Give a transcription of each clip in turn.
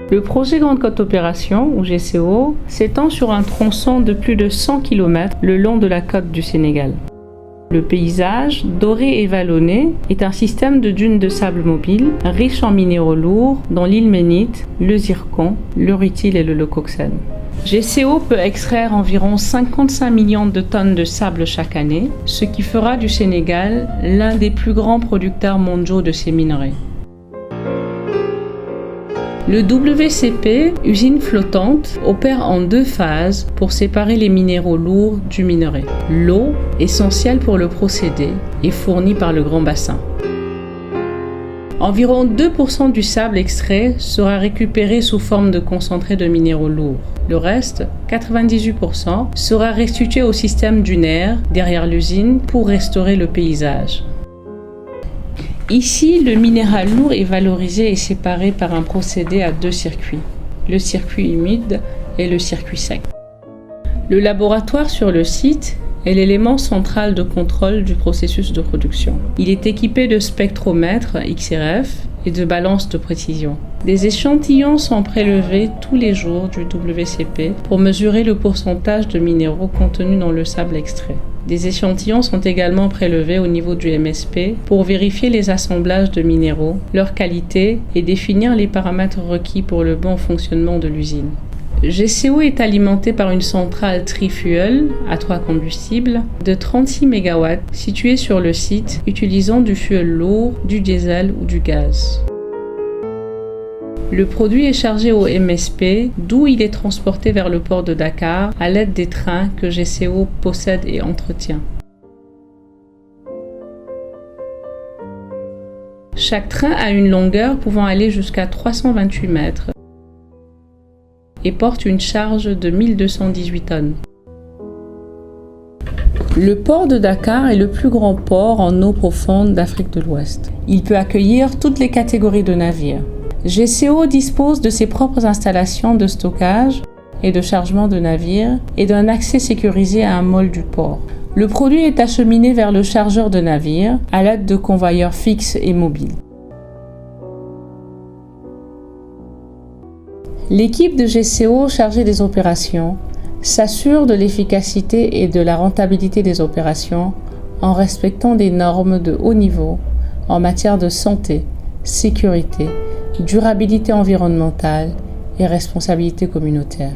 Le projet Grande Côte Opération, ou GCO, s'étend sur un tronçon de plus de 100 km le long de la côte du Sénégal. Le paysage, doré et vallonné, est un système de dunes de sable mobile, riche en minéraux lourds, dont l'ilménite, le zircon, le rutile et le leucoxène. GCO peut extraire environ 55 millions de tonnes de sable chaque année, ce qui fera du Sénégal l'un des plus grands producteurs mondiaux de ces minerais. Le WCP, usine flottante, opère en 2 phases pour séparer les minéraux lourds du minerai. L'eau, essentielle pour le procédé, est fournie par le grand bassin. Environ 2% du sable extrait sera récupéré sous forme de concentré de minéraux lourds. Le reste, 98%, sera restitué au système dunaire derrière l'usine pour restaurer le paysage. Ici, le minéral lourd est valorisé et séparé par un procédé à 2 circuits, le circuit humide et le circuit sec. Le laboratoire sur le site est l'élément central de contrôle du processus de production. Il est équipé de spectromètres XRF et de balances de précision. Des échantillons sont prélevés tous les jours du WCP pour mesurer le pourcentage de minéraux contenus dans le sable extrait. Des échantillons sont également prélevés au niveau du MSP pour vérifier les assemblages de minéraux, leur qualité et définir les paramètres requis pour le bon fonctionnement de l'usine. GCO est alimenté par une centrale trifuel à 3 combustibles de 36 MW située sur le site utilisant du fuel lourd, du diesel ou du gaz. Le produit est chargé au MSP, d'où il est transporté vers le port de Dakar à l'aide des trains que GCO possède et entretient. Chaque train a une longueur pouvant aller jusqu'à 328 mètres et porte une charge de 1218 tonnes. Le port de Dakar est le plus grand port en eau profonde d'Afrique de l'Ouest. Il peut accueillir toutes les catégories de navires. GCO dispose de ses propres installations de stockage et de chargement de navires et d'un accès sécurisé à un môle du port. Le produit est acheminé vers le chargeur de navire à l'aide de convoyeurs fixes et mobiles. L'équipe de GCO chargée des opérations s'assure de l'efficacité et de la rentabilité des opérations en respectant des normes de haut niveau en matière de santé, sécurité, durabilité environnementale et responsabilité communautaire.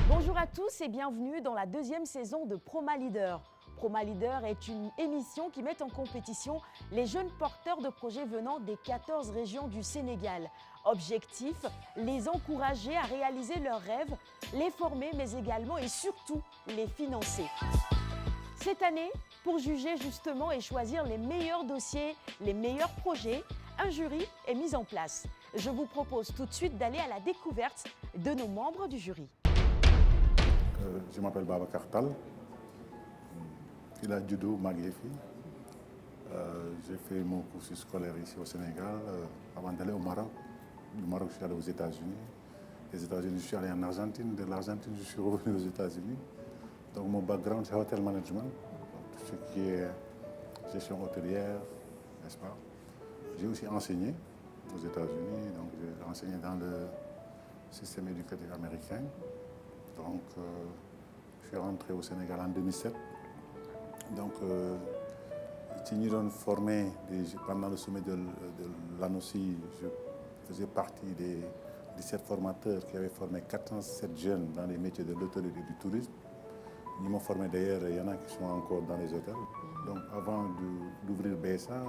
Bonjour à tous et bienvenue dans la 2e saison de Proma Leader. Proma Leader est une émission qui met en compétition les jeunes porteurs de projets venant des 14 régions du Sénégal. Objectif, les encourager à réaliser leurs rêves, les former mais également et surtout les financer. Cette année, pour juger justement et choisir les meilleurs dossiers, les meilleurs projets, un jury est mis en place. Je vous propose tout de suite d'aller à la découverte de nos membres du jury. Je m'appelle Babacar Tall. Il a judo Maglefi. J'ai fait mon cursus scolaire ici au Sénégal avant d'aller au Maroc. Du Maroc, je suis allé aux États-Unis. Des États-Unis, je suis allé en Argentine. De l'Argentine, je suis revenu aux États-Unis. Donc mon background, c'est hotel management, tout ce qui est gestion hôtelière, n'est-ce pas. J'ai aussi enseigné aux États-Unis, donc j'ai enseigné dans le système éducatif américain. Donc, je suis rentré au Sénégal en 2007. Donc, nous avons formé pendant le sommet de l'ANOCI, je faisais partie des 17 formateurs qui avaient formé 407 jeunes dans les métiers de l'hôtellerie et du tourisme. Ils m'ont formé d'ailleurs, il y en a qui sont encore dans les hôtels. Donc, avant d'ouvrir BSA,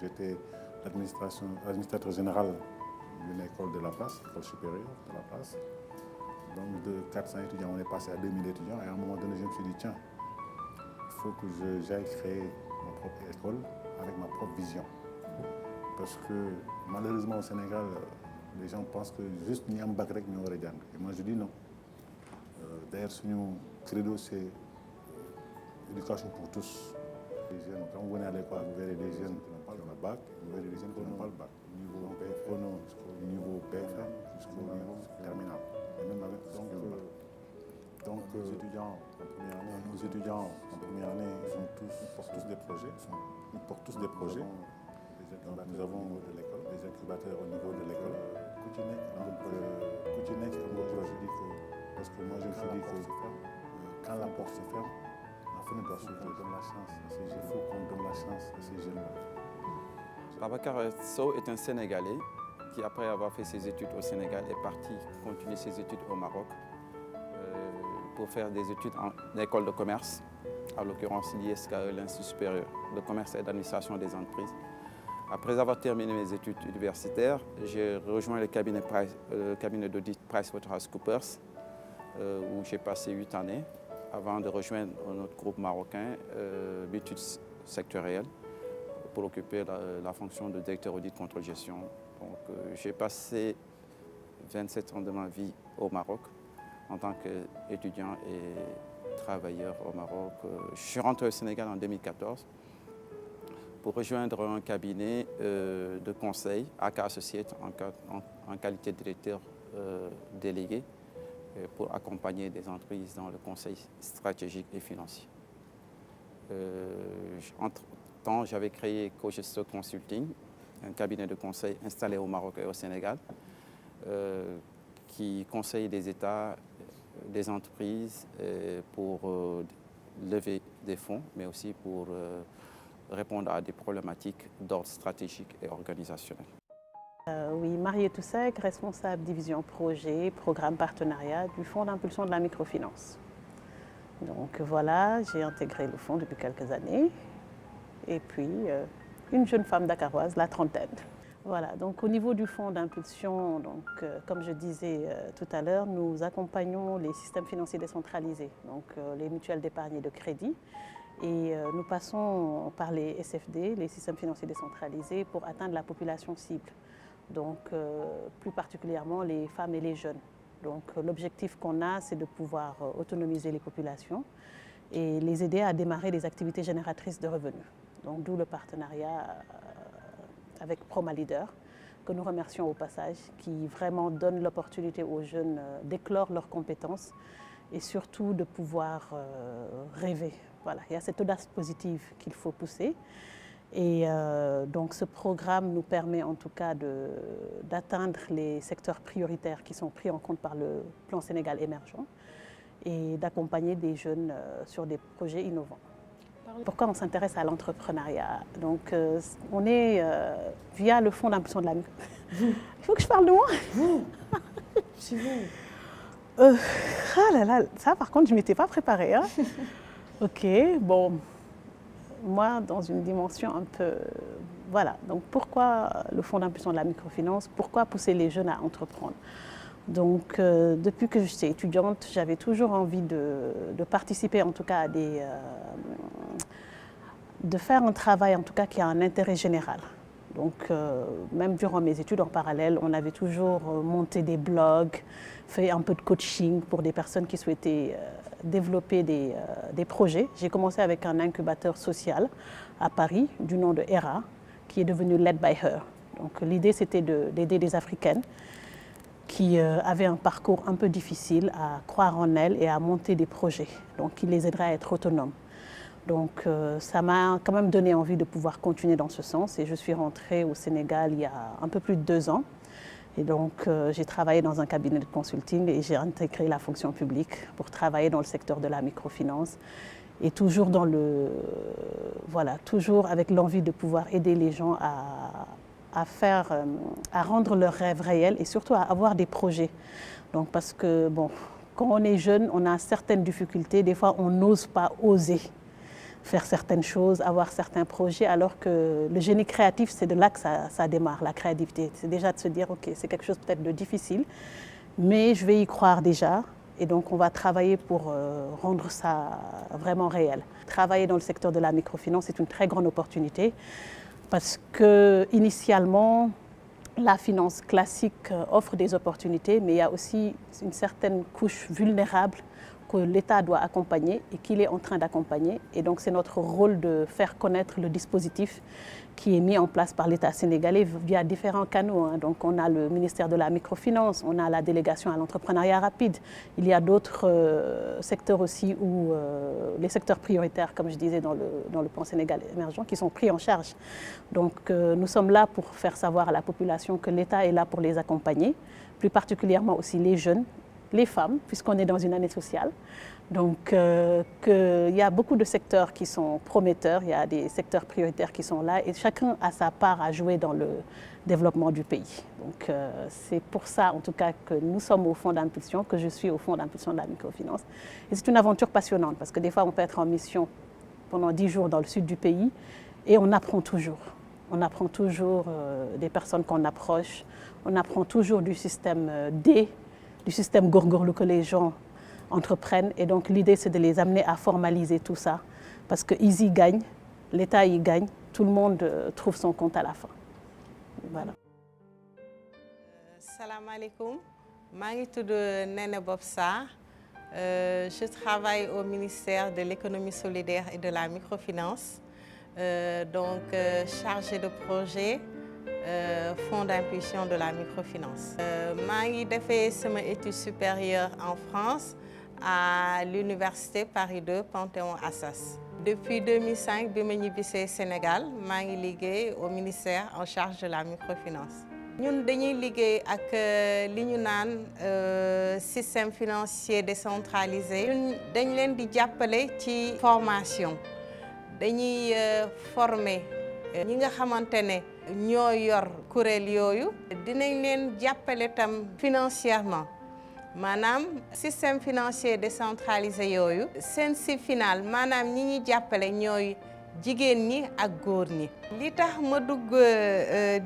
j'étais l'administrateur général d'une école de la place, école supérieure de la place. Donc de 400 étudiants, on est passé à 2000 étudiants et à un moment donné, je me suis dit, tiens, il faut que j'aille créer ma propre école avec ma propre vision. Parce que malheureusement au Sénégal, les gens pensent que juste ni un bac rek, ni un Et moi je dis non, D'ailleurs, suñu credo, c'est l'éducation pour tous. Les jeunes, quand vous venez à l'école, vous verrez des jeunes qui n'ont pas le bac, vous verrez des jeunes qui n'ont pas le bac. Au niveau PFM jusqu'au niveau terminal. Et même avec, donc nos étudiants en première année, ils portent tous des projets. Donc, nous avons des incubateurs au niveau de l'école. Coutinec, parce que moi je dis que quand la porte se ferme, la fenêtre doit s'ouvrir. On donne la chance à ces jeunes. Il faut qu'on donne la chance à ces jeunes-là. Babacar Sow est un Sénégalais qui, après avoir fait ses études au Sénégal, est parti continuer ses études au Maroc pour faire des études en école de commerce, en l'occurrence l'ISKE, l'Institut supérieur de commerce et d'administration des entreprises. Après avoir terminé mes études universitaires, j'ai rejoint le cabinet d'audit PricewaterhouseCoopers, où j'ai passé 8 années avant de rejoindre notre groupe marocain, d'études sectorielles, pour occuper la fonction de directeur audit contrôle gestion. Donc, j'ai passé 27 ans de ma vie au Maroc en tant qu'étudiant et travailleur au Maroc. Je suis rentré au Sénégal en 2014 pour rejoindre un cabinet de conseil, AK Associates, en qualité de directeur délégué, pour accompagner des entreprises dans le conseil stratégique et financier. Entre-temps, j'avais créé Cogesto Consulting, un cabinet de conseil installé au Maroc et au Sénégal, qui conseille des États, des entreprises pour lever des fonds, mais aussi pour répondre à des problématiques d'ordre stratégique et organisationnel. Oui, Marietou Seck, responsable division projet, programme partenariat du Fonds d'impulsion de la microfinance. Donc voilà, j'ai intégré le fonds depuis quelques années. Et puis, une jeune femme dakaroise, la trentaine. Voilà, donc au niveau du fonds d'impulsion, comme je disais tout à l'heure, nous accompagnons les systèmes financiers décentralisés, donc les mutuelles d'épargne et de crédit. Et nous passons par les SFD, les systèmes financiers décentralisés, pour atteindre la population cible. Donc plus particulièrement les femmes et les jeunes. Donc l'objectif qu'on a, c'est de pouvoir autonomiser les populations et les aider à démarrer des activités génératrices de revenus. Donc d'où le partenariat avec PromaLeader, que nous remercions au passage, qui vraiment donne l'opportunité aux jeunes d'éclore leurs compétences et surtout de pouvoir rêver. Voilà, il y a cette audace positive qu'il faut pousser. Et donc ce programme nous permet en tout cas d'atteindre les secteurs prioritaires qui sont pris en compte par le plan Sénégal émergent et d'accompagner des jeunes sur des projets innovants. Pourquoi on s'intéresse à l'entrepreneuriat? Donc on est via le fonds d'impulsion de la micro. Il faut que je parle de moi? C'est vous. Ah là là, ça par contre je ne m'étais pas préparée. Hein. Ok, bon. Moi, dans une dimension un peu... Voilà, donc pourquoi le Fonds d'impulsion de la microfinance? Pourquoi pousser les jeunes à entreprendre? Donc, depuis que j'étais étudiante, j'avais toujours envie de participer, en tout cas, à de faire un travail, en tout cas, qui a un intérêt général. Donc, même durant mes études en parallèle, on avait toujours monté des blogs, fait un peu de coaching pour des personnes qui souhaitaient développer des projets. J'ai commencé avec un incubateur social à Paris du nom de ERA, qui est devenu Led by Her. Donc l'idée c'était d'aider des Africaines qui avaient un parcours un peu difficile à croire en elles et à monter des projets, donc qui les aiderait à être autonomes. Donc ça m'a quand même donné envie de pouvoir continuer dans ce sens et je suis rentrée au Sénégal il y a un peu plus de 2 ans. Et donc, j'ai travaillé dans un cabinet de consulting et j'ai intégré la fonction publique pour travailler dans le secteur de la microfinance. Et toujours toujours avec l'envie de pouvoir aider les gens à rendre leurs rêves réels et surtout à avoir des projets. Donc, parce que, bon, quand on est jeune, on a certaines difficultés. Des fois, on n'ose pas oser faire certaines choses, avoir certains projets, alors que le génie créatif, c'est de là que ça démarre, la créativité. C'est déjà de se dire, ok, c'est quelque chose peut-être de difficile, mais je vais y croire déjà, et donc on va travailler pour rendre ça vraiment réel. Travailler dans le secteur de la microfinance, c'est une très grande opportunité, parce que initialement, la finance classique offre des opportunités, mais il y a aussi une certaine couche vulnérable que l'État doit accompagner et qu'il est en train d'accompagner. Et donc c'est notre rôle de faire connaître le dispositif qui est mis en place par l'État sénégalais via différents canaux. Donc on a le ministère de la microfinance, on a la délégation à l'entrepreneuriat rapide. Il y a d'autres secteurs aussi où les secteurs prioritaires, comme je disais dans le plan Sénégal émergent, qui sont pris en charge. Donc nous sommes là pour faire savoir à la population que l'État est là pour les accompagner, plus particulièrement aussi les jeunes, les femmes, puisqu'on est dans une année sociale. Donc, il y a beaucoup de secteurs qui sont prometteurs, il y a des secteurs prioritaires qui sont là et chacun a sa part à jouer dans le développement du pays. Donc, c'est pour ça, en tout cas, que nous sommes au Fonds d'impulsion, que je suis au Fonds d'impulsion de la microfinance. Et c'est une aventure passionnante parce que des fois, on peut être en mission pendant 10 jours dans le sud du pays et on apprend toujours. On apprend toujours des personnes qu'on approche, on apprend toujours du système D, du système Gorgorlu que les gens entreprennent. Et donc l'idée, c'est de les amener à formaliser tout ça parce qu'ils y gagnent, l'État y gagne, tout le monde trouve son compte à la fin. Voilà. Salam alaikum, je suis Nene Bobsa. Je travaille au ministère de l'économie solidaire et de la microfinance, chargée de projet. Fonds d'impulsion de la microfinance. J'ai fait mes études supérieures en France à l'université Paris 2 Panthéon-Assas. Depuis 2005, je suis au Sénégal, je travaille au ministère en charge de la microfinance. Nous travaillons avec le système financier décentralisé. Nous avons une formation. Nous former ñi nga xamantene ñoo yor kuréel yooyu dinañ leen jàppale tam financièrement maanaam système financier décentralisé yooyu seen si final maanaam ñi ñuy jàppale ñooy jigéen ñi ak góor ñi. li tax ma dugg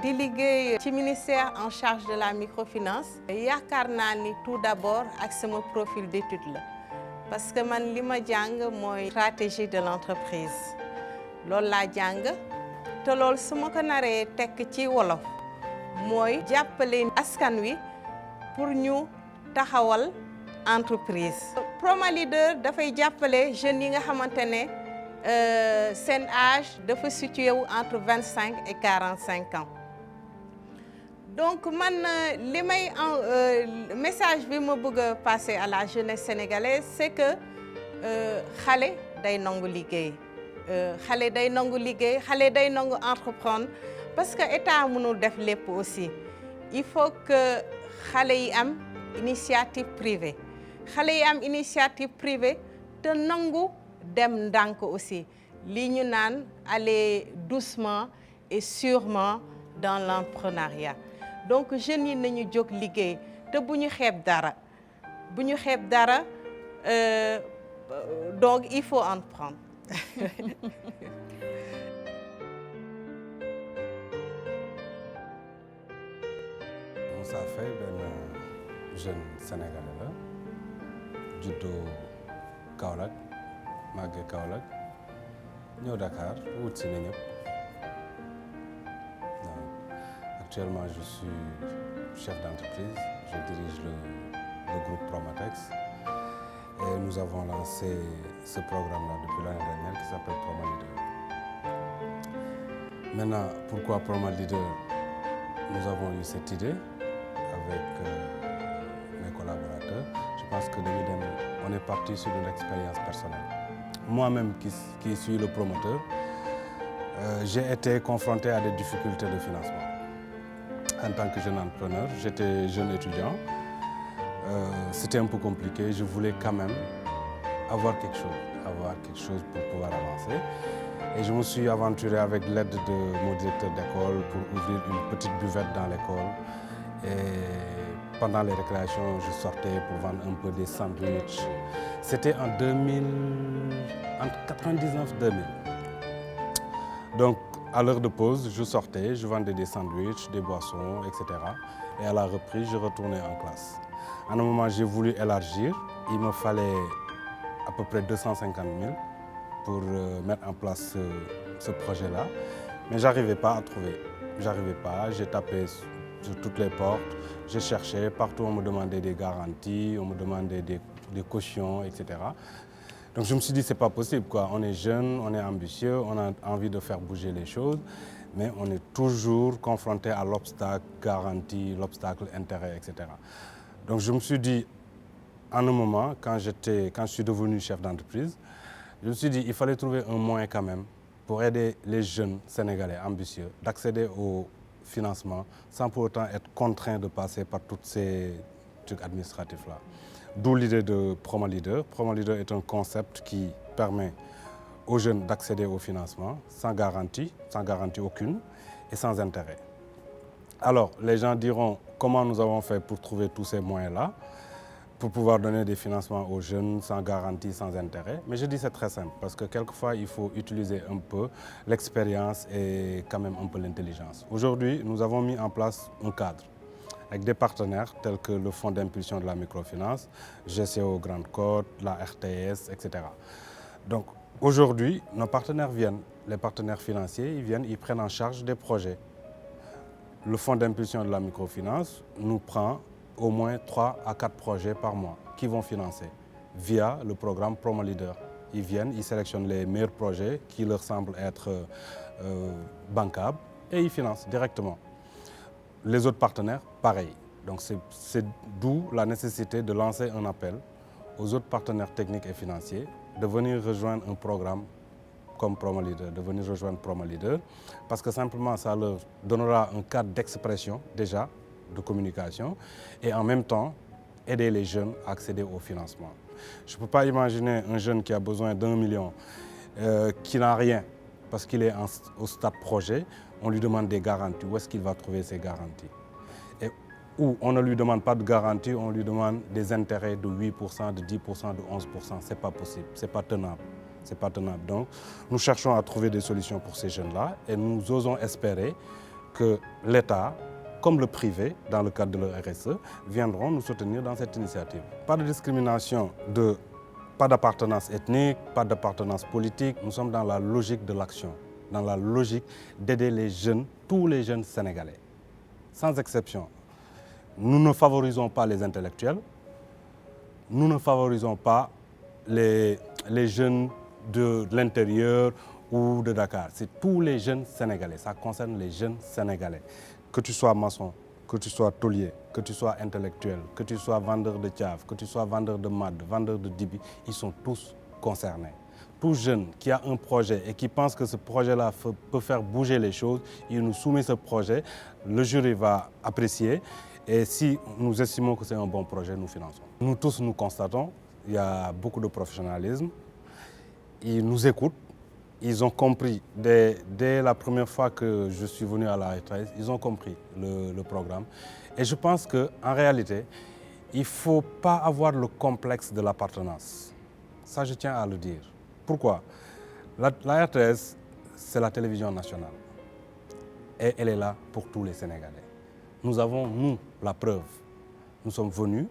di liggéey ci ministère en charge de la microfinance yaakaar naa ni tout d'abord ak sama profil d'étude la parce que man li ma jàng mooy stratégie de l'entreprise loolu laa jàng. te loolu su ma ko naree tekk ci wolof mooy jàppale askan wi pour ñu taxawal entreprise. Proma Leader dafay jàppale jeunes yi nga xamante ne seen âge dafa situé wu entre 25 et 45 ans. Donc man li may message bi ma bëgg a passer à la jeunesse sénégalaise c'est que xale day nangu liggéey. Xale day nangu liggéey xale day nangu entreprendre parce que état mënul def lépp aussi il faut que xale yi am initiative privée xale yi am initiative privée te nangu dem ndànk aussi li ñu naan aller doucement et sûrement dans l'entrepreneuriat donc jeunes yi nañu jóg liggéey te bu ñu xeeb dara donc il faut entreprendre. Moussa Faye benn jeune sénégalais la juddoo Kaolack màggee Kaolack ñëw Dakar wut si na ñëpp actuellement je suis chef d'entreprise je dirige le groupe Promatex. Et nous avons lancé ce programme-là depuis l'année dernière qui s'appelle Proma Leader. Maintenant, pourquoi Proma Leader? Nous avons eu cette idée avec mes collaborateurs. Je pense que on est parti sur une expérience personnelle. Moi-même qui suis le promoteur, j'ai été confronté à des difficultés de financement. En tant que jeune entrepreneur, j'étais jeune étudiant. C'était un peu compliqué, je voulais quand même avoir quelque chose pour pouvoir avancer. Et je me suis aventuré avec l'aide de mon directeur d'école pour ouvrir une petite buvette dans l'école. Et pendant les récréations, je sortais pour vendre un peu des sandwichs. C'était en 2000, entre 99 et 2000. Donc, à l'heure de pause, je sortais, je vendais des sandwichs, des boissons, etc. Et à la reprise, je retournais en classe. À un moment, j'ai voulu élargir. Il me fallait à peu près 250 000 pour mettre en place ce projet-là. Mais je n'arrivais pas à trouver. J'ai tapé sur toutes les portes. J'ai cherché, partout on me demandait des garanties, on me demandait des cautions, etc. Donc je me suis dit, c'est pas possible, quoi. On est jeune, on est ambitieux, on a envie de faire bouger les choses, mais on est toujours confronté à l'obstacle garantie, l'obstacle intérêt, etc. Donc je me suis dit, en un moment, quand je suis devenu chef d'entreprise, je me suis dit, il fallait trouver un moyen quand même pour aider les jeunes Sénégalais ambitieux d'accéder au financement sans pour autant être contraint de passer par tous ces trucs administratifs-là. D'où l'idée de PromoLeader. PromoLeader est un concept qui permet aux jeunes d'accéder au financement sans garantie aucune et sans intérêt. Alors, les gens diront comment nous avons fait pour trouver tous ces moyens-là, pour pouvoir donner des financements aux jeunes sans garantie, sans intérêt. Mais je dis c'est très simple, parce que quelquefois, il faut utiliser un peu l'expérience et quand même un peu l'intelligence. Aujourd'hui, nous avons mis en place un cadre avec des partenaires tels que le Fonds d'impulsion de la microfinance, GCO Grande Côte, la RTS, etc. Donc aujourd'hui, nos partenaires viennent, les partenaires financiers, ils viennent, ils prennent en charge des projets. Le Fonds d'impulsion de la microfinance nous prend au moins 3 à 4 projets par mois qui vont financer via le programme PromoLeader. Ils viennent, ils sélectionnent les meilleurs projets qui leur semblent être bancables et ils financent directement. Les autres partenaires, pareil. Donc c'est d'où la nécessité de lancer un appel aux autres partenaires techniques et financiers de venir rejoindre un programme comme PromoLeader, de venir rejoindre PromoLeader, parce que simplement ça leur donnera un cadre d'expression déjà, de communication, et en même temps aider les jeunes à accéder au financement. Je ne peux pas imaginer un jeune qui a besoin d'1 million, qui n'a rien, parce qu'il est au stade projet, on lui demande des garanties. Où est-ce qu'il va trouver ces garanties? Et où on ne lui demande pas de garantie, on lui demande des intérêts de 8%, de 10%, de 11%. Ce n'est pas possible, ce n'est pas tenable. C'est pas tenable. Donc, nous cherchons à trouver des solutions pour ces jeunes-là et nous osons espérer que l'État, comme le privé, dans le cadre de leur RSE, viendront nous soutenir dans cette initiative. Pas de discrimination, pas d'appartenance ethnique, pas d'appartenance politique. Nous sommes dans la logique de l'action, dans la logique d'aider les jeunes, tous les jeunes sénégalais, sans exception. Nous ne favorisons pas les intellectuels, nous ne favorisons pas les jeunes de l'intérieur ou de Dakar. C'est tous les jeunes sénégalais, ça concerne les jeunes sénégalais. Que tu sois maçon, que tu sois tôlier, que tu sois intellectuel, que tu sois vendeur de tchaf, que tu sois vendeur de mad, vendeur de dibi, ils sont tous concernés. Tout jeune qui a un projet et qui pense que ce projet-là peut faire bouger les choses, il nous soumet ce projet, le jury va apprécier et si nous estimons que c'est un bon projet, nous finançons. Nous tous, nous constatons, il y a beaucoup de professionnalisme, ils nous écoutent. Ils ont compris, dès la première fois que je suis venu à la R13, ils ont compris le programme. Et je pense qu'en réalité, il ne faut pas avoir le complexe de l'appartenance. Ça, je tiens à le dire. Pourquoi? La R13, c'est la télévision nationale. Et elle est là pour tous les Sénégalais. Nous avons, nous, la preuve. Nous sommes venus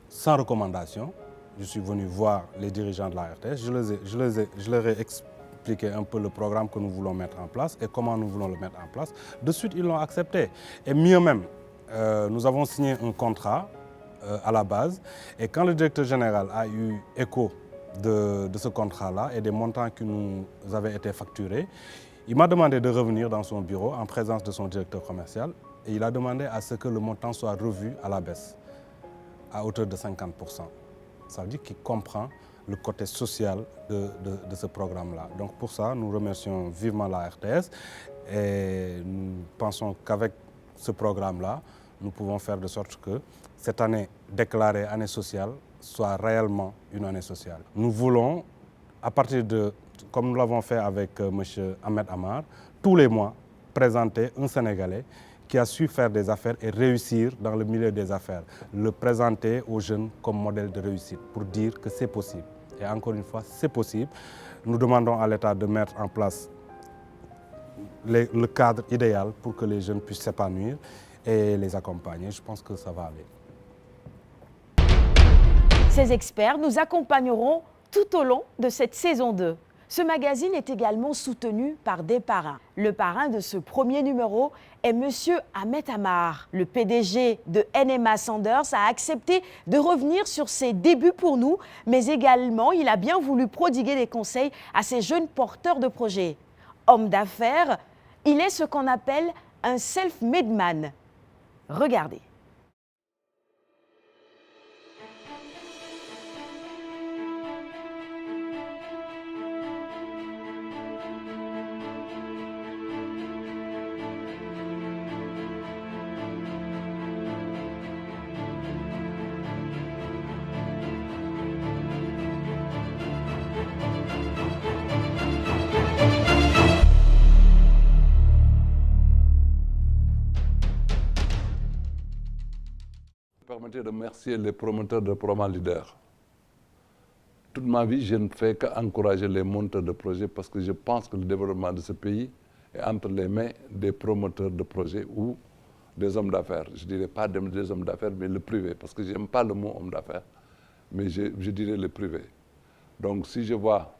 sans recommandation. Je suis venu voir les dirigeants de la RTS. Je leur ai expliqué un peu le programme que nous voulons mettre en place et comment nous voulons le mettre en place. De suite, ils l'ont accepté. Et mieux même, nous avons signé un contrat à la base. Et quand le directeur général a eu écho de ce contrat-là et des montants qui nous avaient été facturés, il m'a demandé de revenir dans son bureau en présence de son directeur commercial. Et il a demandé à ce que le montant soit revu à la baisse, à hauteur de 50%. Ça veut dire qu'il comprend le côté social de ce programme-là. Donc pour ça, nous remercions vivement la RTS et nous pensons qu'avec ce programme-là, nous pouvons faire de sorte que cette année déclarée année sociale soit réellement une année sociale. Nous voulons, à partir de, comme nous l'avons fait avec M. Ahmed Amar, tous les mois présenter un Sénégalais qui a su faire des affaires et réussir dans le milieu des affaires, le présenter aux jeunes comme modèle de réussite pour dire que c'est possible. Et encore une fois, c'est possible. Nous demandons à l'État de mettre en place le cadre idéal pour que les jeunes puissent s'épanouir et les accompagner. Je pense que ça va aller. Ces experts nous accompagneront tout au long de cette saison 2. Ce magazine est également soutenu par des parrains. Le parrain de ce premier numéro est Monsieur Ahmed Amar. Le PDG de NMA Sanders a accepté de revenir sur ses débuts pour nous, mais également il a bien voulu prodiguer des conseils à ces jeunes porteurs de projets. Homme d'affaires, il est ce qu'on appelle un self-made man. Regardez. Permettez de remercier les promoteurs de Proma Leader. Toute ma vie, je ne fais qu'encourager les monteurs de projets parce que je pense que le développement de ce pays est entre les mains des promoteurs de projets ou des hommes d'affaires. Je ne dirais pas des hommes d'affaires, mais le privé, parce que je n'aime pas le mot homme d'affaires, mais je dirais le privé. Donc si je vois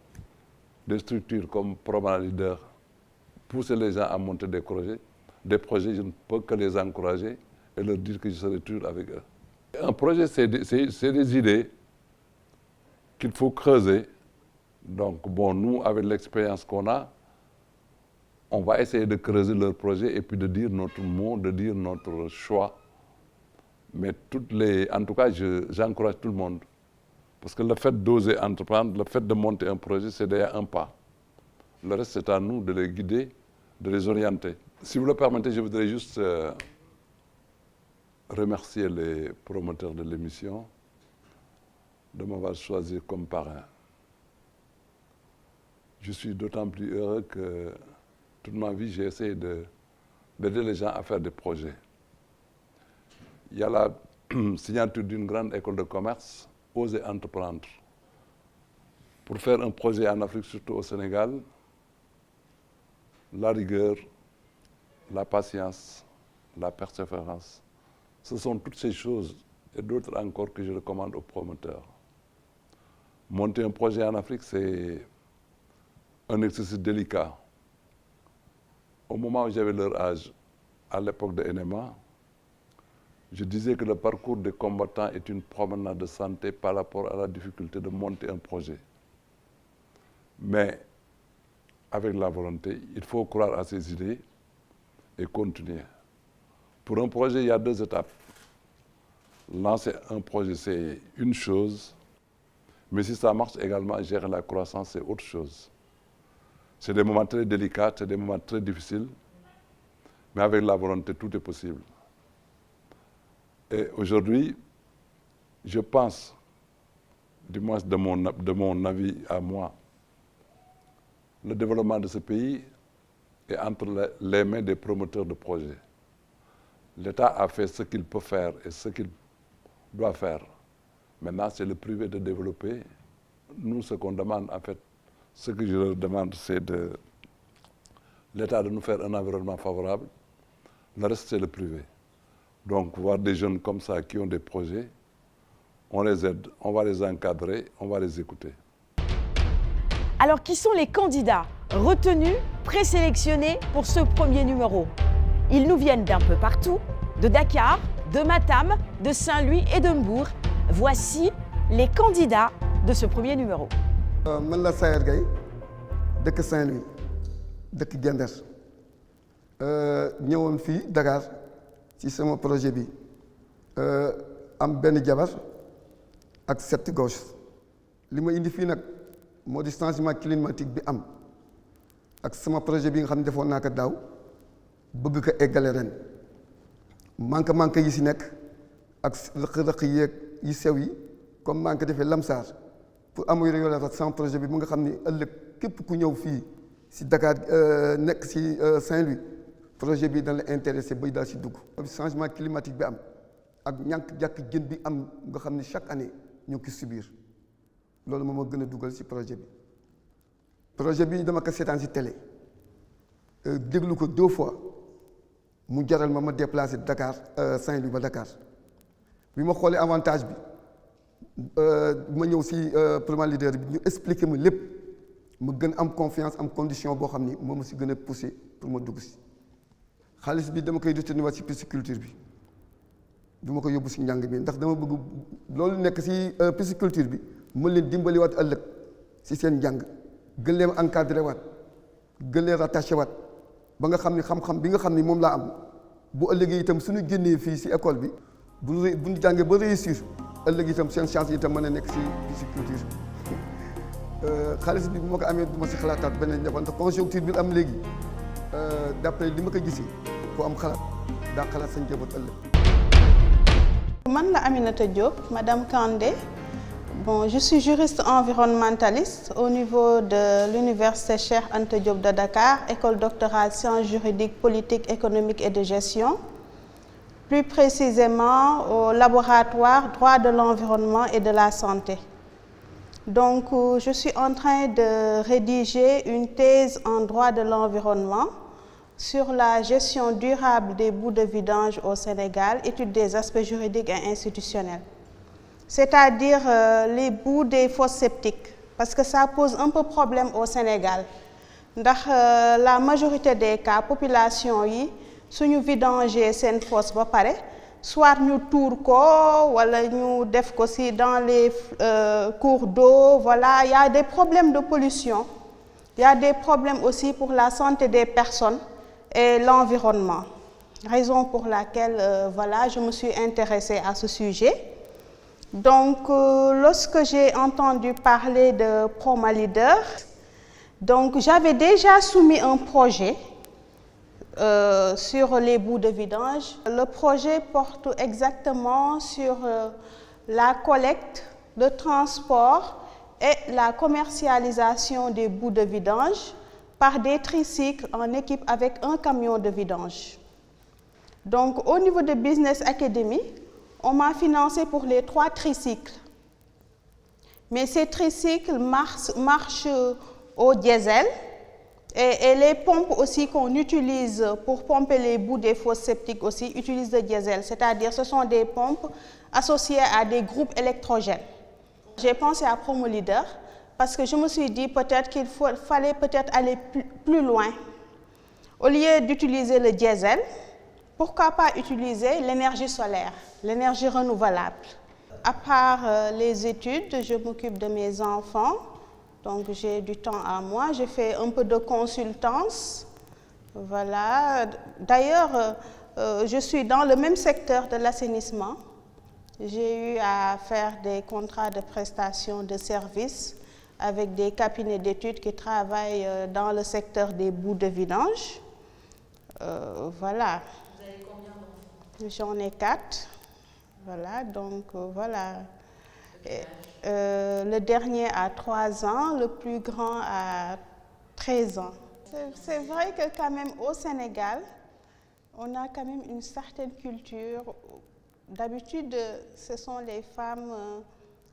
des structures comme Proma Leader pousser les gens à monter des projets, je ne peux que les encourager et leur dire que je serai toujours avec eux. Un projet, c'est des idées qu'il faut creuser. Donc, bon, nous, avec l'expérience qu'on a, on va essayer de creuser leur projet et puis de dire notre mot, de dire notre choix. Mais en tout cas, j'encourage tout le monde. Parce que le fait d'oser entreprendre, le fait de monter un projet, c'est déjà un pas. Le reste, c'est à nous de les guider, de les orienter. Si vous le permettez, je voudrais juste remercier les promoteurs de l'émission de m'avoir choisi comme parrain. Je suis d'autant plus heureux que toute ma vie, j'ai essayé d'aider les gens à faire des projets. Il y a la signature d'une grande école de commerce, Oser entreprendre. Pour faire un projet en Afrique, surtout au Sénégal, la rigueur, la patience, la persévérance, ce sont toutes ces choses et d'autres encore que je recommande aux promoteurs. Monter un projet en Afrique, c'est un exercice délicat. Au moment où j'avais leur âge, à l'époque de NMA, je disais que le parcours des combattants est une promenade de santé par rapport à la difficulté de monter un projet. Mais avec la volonté, il faut croire à ses idées et continuer. Pour un projet, il y a 2 étapes. Lancer un projet, c'est une chose, mais si ça marche également, gérer la croissance, c'est autre chose. C'est des moments très délicats, c'est des moments très difficiles, mais avec la volonté, tout est possible. Et aujourd'hui, je pense, du moins de mon avis à moi, le développement de ce pays est entre les mains des promoteurs de projets. L'État a fait ce qu'il peut faire et ce qu'il doit faire. Maintenant, c'est le privé de développer. Nous, ce qu'on demande, en fait, ce que je leur demande, c'est de l'État de nous faire un environnement favorable. Le reste, c'est le privé. Donc, voir des jeunes comme ça qui ont des projets, on les aide, on va les encadrer, on va les écouter. Alors, qui sont les candidats retenus, présélectionnés pour ce premier numéro? Ils nous viennent d'un peu partout, de Dakar, de Matam, de Saint-Louis et de Mbour. Voici les candidats de ce premier numéro. Man la Sayer Gaye, dëkk Saint-Louis, dëkk Gendar. ñëwoon fii Dakar ci sama projet bi am benn jabar ak 7 gosses. Li ma indi fii nag moo di changement climatique bi am ak sama projet bi nga xam ne defoon naa ko daaw bëgg ko eggale ren manque yi si nekk ak rëq-rëq yi sew yi comme maa ngi ko defee lamsaar pour améliorer sama projet bi mu nga xam ni ëllëg képp ku ñëw fii si Dakar nekk si Saint-Louis projet bi dañ la intéressé bay daal si dugg. Changement climatique bi am ak ñàkk jën bi am nga xam ni chaque année ñu ngi ko subir loolu moom moo gën a dugal si projet bi. projet bi dama ko seetaan si télé déglu ko 2 fois mu jaral ma déplacé Dakar Saint-Louis ba Dakar bi ma xoolee avantage bi ma ñëw si Proma Leader bi ñu expliqué ma lépp ma gën am confiance am condition boo xam ni moo ma si gën a poussé pour ma dugg si xaalis bi dama koy détourné waat si pisciculture bi du ma ko yóbbu si njàng bi ndax dama bëgg loolu nekk si pisciculture bi mën leen dimbali waat ëllëg si seen njàng gën leen encadré waat gën leen rattaché waat ba nga xam ni xam-xam bi nga xam ni moom laa am bu ëllëgee itam suñu génnee fii si école bi bu ñu jàngee ba réussir ëllëg itam seen chance itam mën a nekk si pisciculture xaalis bi bu ma ko amee du ma si xalaataat beneen njaboot ndax conjoncture bi am léegi d'après li ma ko gisee ku am xalaat daa xalaat sa njaboot ëllëg. Man la Aminata Diop, Madame Kandé. Bon, je suis juriste environnementaliste au niveau de l'Université Cheikh Anta Diop de Dakar, école doctorale sciences juridiques, politiques, économiques et de gestion. Plus précisément au laboratoire droit de l'environnement et de la santé. Donc, je suis en train de rédiger une thèse en droit de l'environnement sur la gestion durable des boues de vidange au Sénégal, étude des aspects juridiques et institutionnels. C'est-à-dire les boues des fosses septiques, parce que ça pose un peu problème au Sénégal. Ndax la majorité des cas, population yi suñu vidanger seen fosse ba pare, soit ñu tuur ko wala ñu def ko ci dans les cours d'eau, voilà, il y a des problèmes de pollution. Il y a des problèmes aussi pour la santé des personnes et l'environnement. Raison pour laquelle voilà, je me suis intéressée à ce sujet. Donc, lorsque j'ai entendu parler de PromaLeader, donc j'avais déjà soumis un projet sur les boues de vidange. Le projet porte exactement sur la collecte, le transport et la commercialisation des boues de vidange par des tricycles en équipe avec un camion de vidange. Donc, au niveau de Business Academy, on m'a financé pour les 3 tricycles. Mais ces tricycles marchent au diesel et les pompes aussi qu'on utilise pour pomper les boues des fosses septiques aussi utilisent le diesel. C'est-à-dire ce sont des pompes associées à des groupes électrogènes. J'ai pensé à PromaLeader parce que je me suis dit peut-être qu'il fallait peut-être aller plus loin. Au lieu d'utiliser le diesel, pourquoi pas utiliser l'énergie solaire, l'énergie renouvelable. À part les études, je m'occupe de mes enfants, donc j'ai du temps à moi. Je fais un peu de consultance, voilà. D'ailleurs, je suis dans le même secteur de l'assainissement. J'ai eu à faire des contrats de prestation de services avec des cabinets d'études qui travaillent dans le secteur des boues de vidange. Voilà. Vous avez combien d'enfants? J'en ai 4. Voilà, donc voilà. Le dernier a 3 ans, le plus grand a 13 ans. C'est vrai que quand même au Sénégal, on a quand même une certaine culture. D'habitude, ce sont les femmes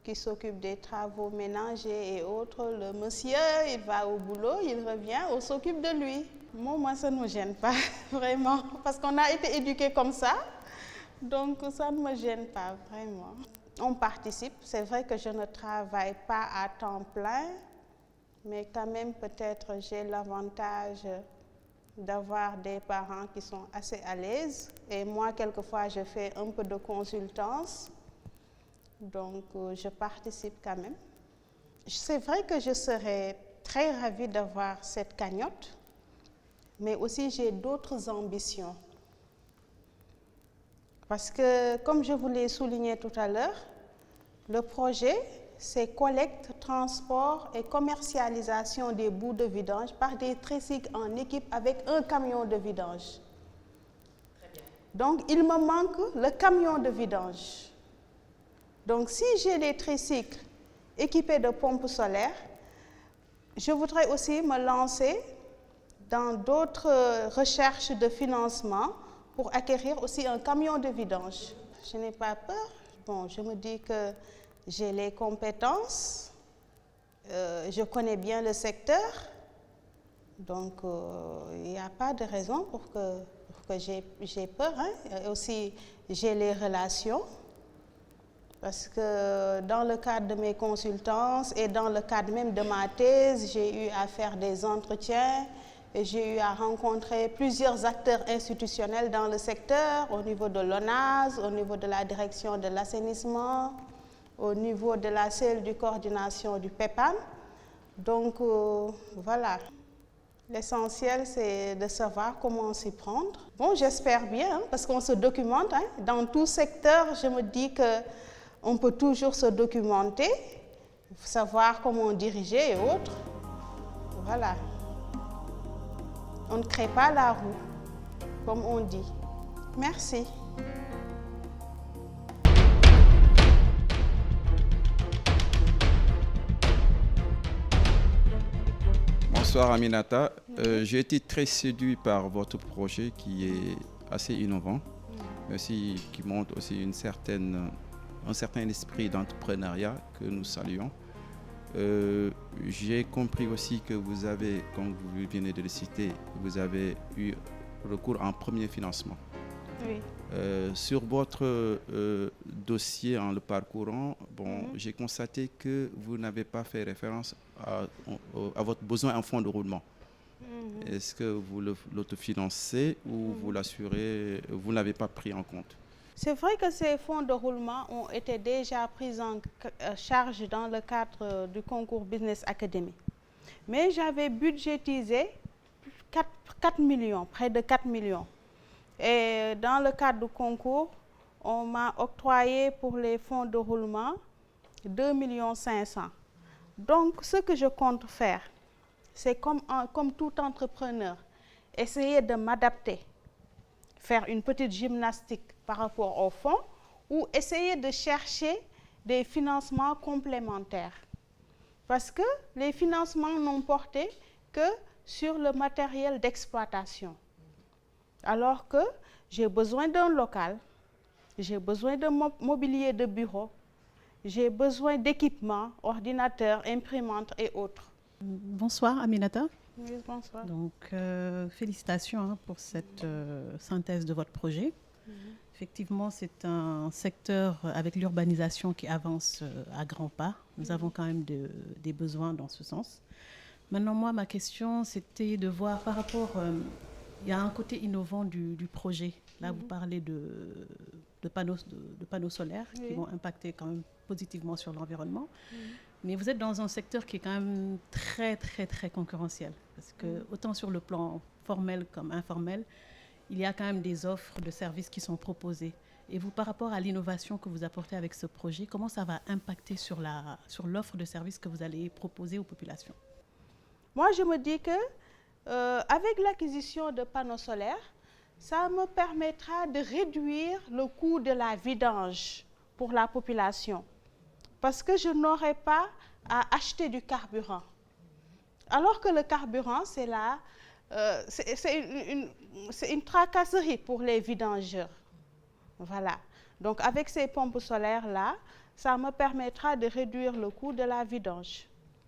qui s'occupent des travaux ménagers et autres. Le monsieur, il va au boulot, il revient, on s'occupe de lui. Moi, ça ne me gêne pas, vraiment, parce qu'on a été éduqués comme ça. Donc, ça ne me gêne pas, vraiment. On participe. C'est vrai que je ne travaille pas à temps plein, mais quand même, peut-être, j'ai l'avantage d'avoir des parents qui sont assez à l'aise. Et moi, quelquefois, je fais un peu de consultance. Donc, je participe quand même. C'est vrai que je serais très ravie d'avoir cette cagnotte, mais aussi j'ai d'autres ambitions. Parce que, comme je vous l'ai souligné tout à l'heure, le projet, c'est collecte, transport et commercialisation des boues de vidange par des tricycles en équipe avec un camion de vidange. Très bien. Donc, il me manque le camion de vidange. Donc, si j'ai des tricycles équipés de pompes solaires, je voudrais aussi me lancer dans d'autres recherches de financement pour acquérir aussi un camion de vidange. Je n'ai pas peur. Bon, je me dis que j'ai les compétences, je connais bien le secteur, donc il n'y a pas de raison pour que j'ai peur. Hein. Et aussi, j'ai les relations. Parce que dans le cadre de mes consultances et dans le cadre même de ma thèse, j'ai eu à faire des entretiens et j'ai eu à rencontrer plusieurs acteurs institutionnels dans le secteur, au niveau de l'ONAS, au niveau de la direction de l'assainissement, au niveau de la cellule de coordination du PEPAM. Donc voilà, l'essentiel c'est de savoir comment s'y prendre. Bon, j'espère bien, hein, parce qu'on se documente. Hein. Dans tout secteur, je me dis qu'on peut toujours se documenter, savoir comment diriger et autres. Voilà. On ne crée pas la roue, comme on dit. Merci. Bonsoir Aminata. J'ai été très séduit par votre projet qui est assez innovant, mais aussi qui montre aussi un certain esprit d'entrepreneuriat que nous saluons. J'ai compris aussi que vous avez, comme vous venez de le citer, vous avez eu recours à un premier financement. Oui. Sur votre dossier en le parcourant, j'ai constaté que vous n'avez pas fait référence à votre besoin en fonds de roulement. Est-ce que vous l'autofinancez ou vous l'assurez, vous ne l'avez pas pris en compte? C'est vrai que ces fonds de roulement ont été déjà pris en charge dans le cadre du concours Business Academy. Mais j'avais budgétisé 4 millions, près de 4 millions. Et dans le cadre du concours, on m'a octroyé pour les fonds de roulement 2,5 millions. Donc, ce que je compte faire, c'est comme tout entrepreneur, essayer de m'adapter, faire une petite gymnastique par rapport au fonds ou essayer de chercher des financements complémentaires. Parce que les financements n'ont porté que sur le matériel d'exploitation. Alors que j'ai besoin d'un local, j'ai besoin de mobilier de bureau, j'ai besoin d'équipements, ordinateurs, imprimantes et autres. Bonsoir Aminata. Oui, bonsoir. Donc félicitations pour cette synthèse de votre projet. Effectivement, c'est un secteur avec l'urbanisation qui avance à grands pas. Nous avons quand même des besoins dans ce sens. Maintenant, moi, ma question, c'était de voir par rapport... il y a un côté innovant du projet. Là, vous parlez de panneaux solaires qui vont impacter quand même positivement sur l'environnement. Mais vous êtes dans un secteur qui est quand même très, très, très concurrentiel. Parce que autant sur le plan formel comme informel, il y a quand même des offres de services qui sont proposées. Et vous, par rapport à l'innovation que vous apportez avec ce projet, comment ça va impacter sur l'offre de services que vous allez proposer aux populations? Moi, je me dis que avec l'acquisition de panneaux solaires, ça me permettra de réduire le coût de la vidange pour la population. Parce que je n'aurai pas à acheter du carburant. Alors que le carburant, c'est une tracasserie pour les vidangeurs. Voilà. Donc avec ces pompes solaires-là, ça me permettra de réduire le coût de la vidange.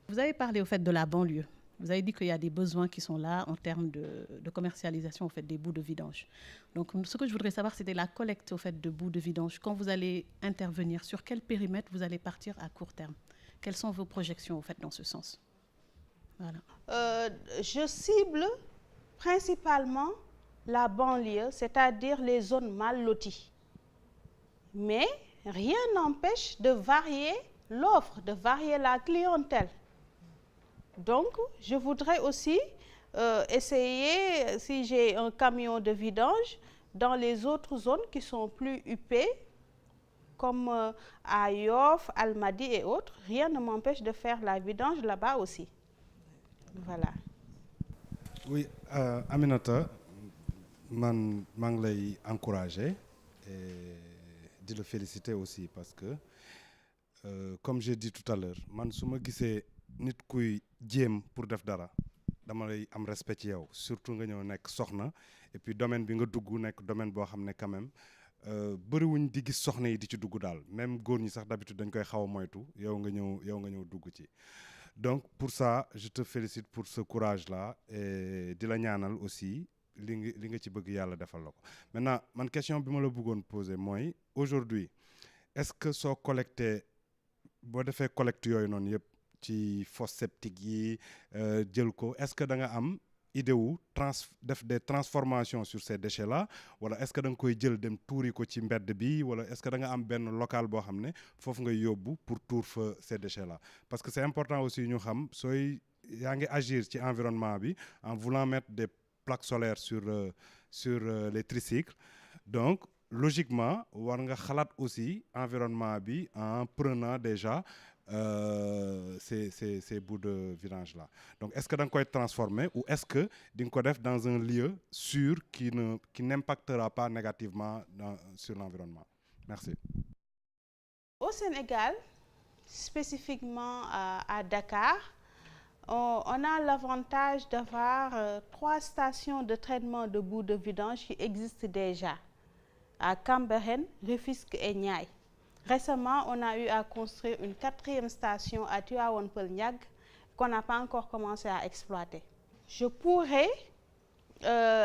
Vous avez parlé au fait de la banlieue. Vous avez dit qu'il y a des besoins qui sont là en termes de commercialisation au fait, des bouts de vidange. Donc, ce que je voudrais savoir, c'était la collecte au fait, de bouts de vidange. Quand vous allez intervenir, sur quel périmètre vous allez partir à court terme? Quelles sont vos projections au fait, dans ce sens? Voilà. Je cible principalement la banlieue, c'est-à-dire les zones mal loties. Mais rien n'empêche de varier l'offre, de varier la clientèle. Donc, je voudrais aussi essayer, si j'ai un camion de vidange, dans les autres zones qui sont plus huppées, comme à Yoff, Almadi et autres, rien ne m'empêche de faire la vidange là-bas aussi. Voilà. Oui, Aminata, man ngi lay encourager et de le féliciter aussi parce que, comme j'ai dit tout à l'heure, man su ma gisee nit kuy jéem pour def dara dama lay am respect ci yow surtout nga ñëw nekk soxna et puis domaine bi nga dugg nekk domaine boo xam ne quand même bëriwuñ di gis soxna yi di ci dugg daal même góor ñi sax d'habitude dañ koy xaw a moytu yow nga ñëw dugg ci. Donc pour ça je te félicite pour ce courage là et di la ñaanal aussi li nga ci bëgg yàlla defal la ko. Maintenant man question bi ma la bëggoon poser mooy aujourd'hui est-ce que soo collecté boo defee collecte yooyu noonu yëpp ci fosse septique yi jël ko est-ce que da nga am idée wu def des transformations sur ces déchets là wala est-ce que da nga koy jël dem tuuri ko ci mbedd bi wala est-ce que da nga am benn local boo xam ne foofu ngay yóbbu pour tuur fa ces déchets là parce que c'est important aussi ñu xam sooy yaa ngi agir ci environnement bi en voulant mettre des plaques solaires sur les tricycles donc logiquement war nga xalaat aussi environnement bi en prenant déjà ces bouts de vidange là donc est-ce que da nga koy transformer ou est-ce que di nga ko def dans un lieu sûr qui n'impactera pas négativement sur l'environnement? Merci. Au Sénégal, spécifiquement à Dakar, on a l'avantage d'avoir 3 stations de traitement de boues de vidange qui existent déjà à Cambérène, Rufisque et Niayes. Récemment, on a eu à construire une 4e station à Tivaouane Peulh Niaga qu'on n'a pas encore commencé à exploiter. Je pourrais,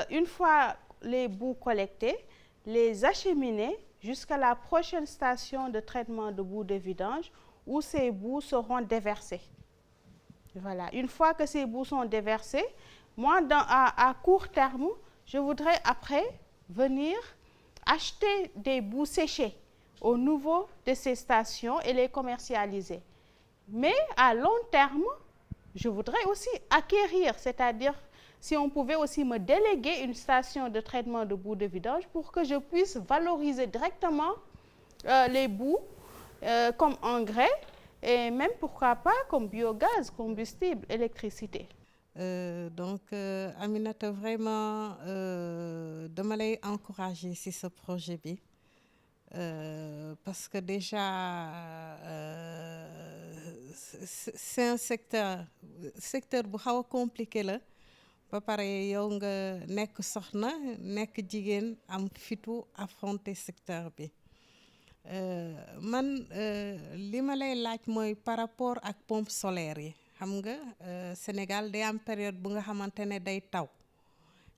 une fois les boues collectées, les acheminer jusqu'à la prochaine station de traitement de boues de vidange où ces boues seront déversées. Voilà. Une fois que ces boues sont déversées, moi, à court terme, je voudrais après venir acheter des boues séchées au niveau de ces stations et les commercialiser. Mais à long terme, je voudrais aussi acquérir, c'est-à-dire si on pouvait aussi me déléguer une station de traitement de boues de vidange pour que je puisse valoriser directement les boues comme engrais et même pourquoi pas comme biogaz, combustible, électricité. Aminata, vraiment dama lay encourager ci ce projet bi parce que déjà c'est un secteur bu xaw a compliqué la ba pare yow nga nekk soxna nekk jigéen am fitu affronter secteur bi man li ma lay laaj mooy par rapport ak pompe solaire yi xam nga Sénégal day am période bu nga xamante ne day taw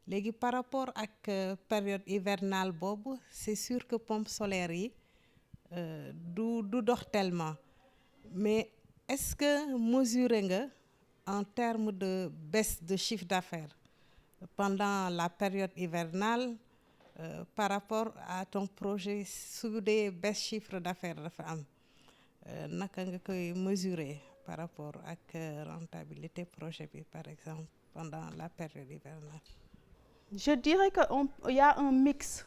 léegi par rapport ak période hivernale boobu c'est sûr que pompe solaire yi du dox tellement mais est-ce que mesurer nga en termes de baisse de chiffre d'affaires pendant la période hivernale par rapport à ton projet su dee baisse chiffre d'affaires dafa am naka nga koy mesurer par rapport ak rentabilité projet bi par exemple pendant la période hivernale? Je dirais qu'il y a un mix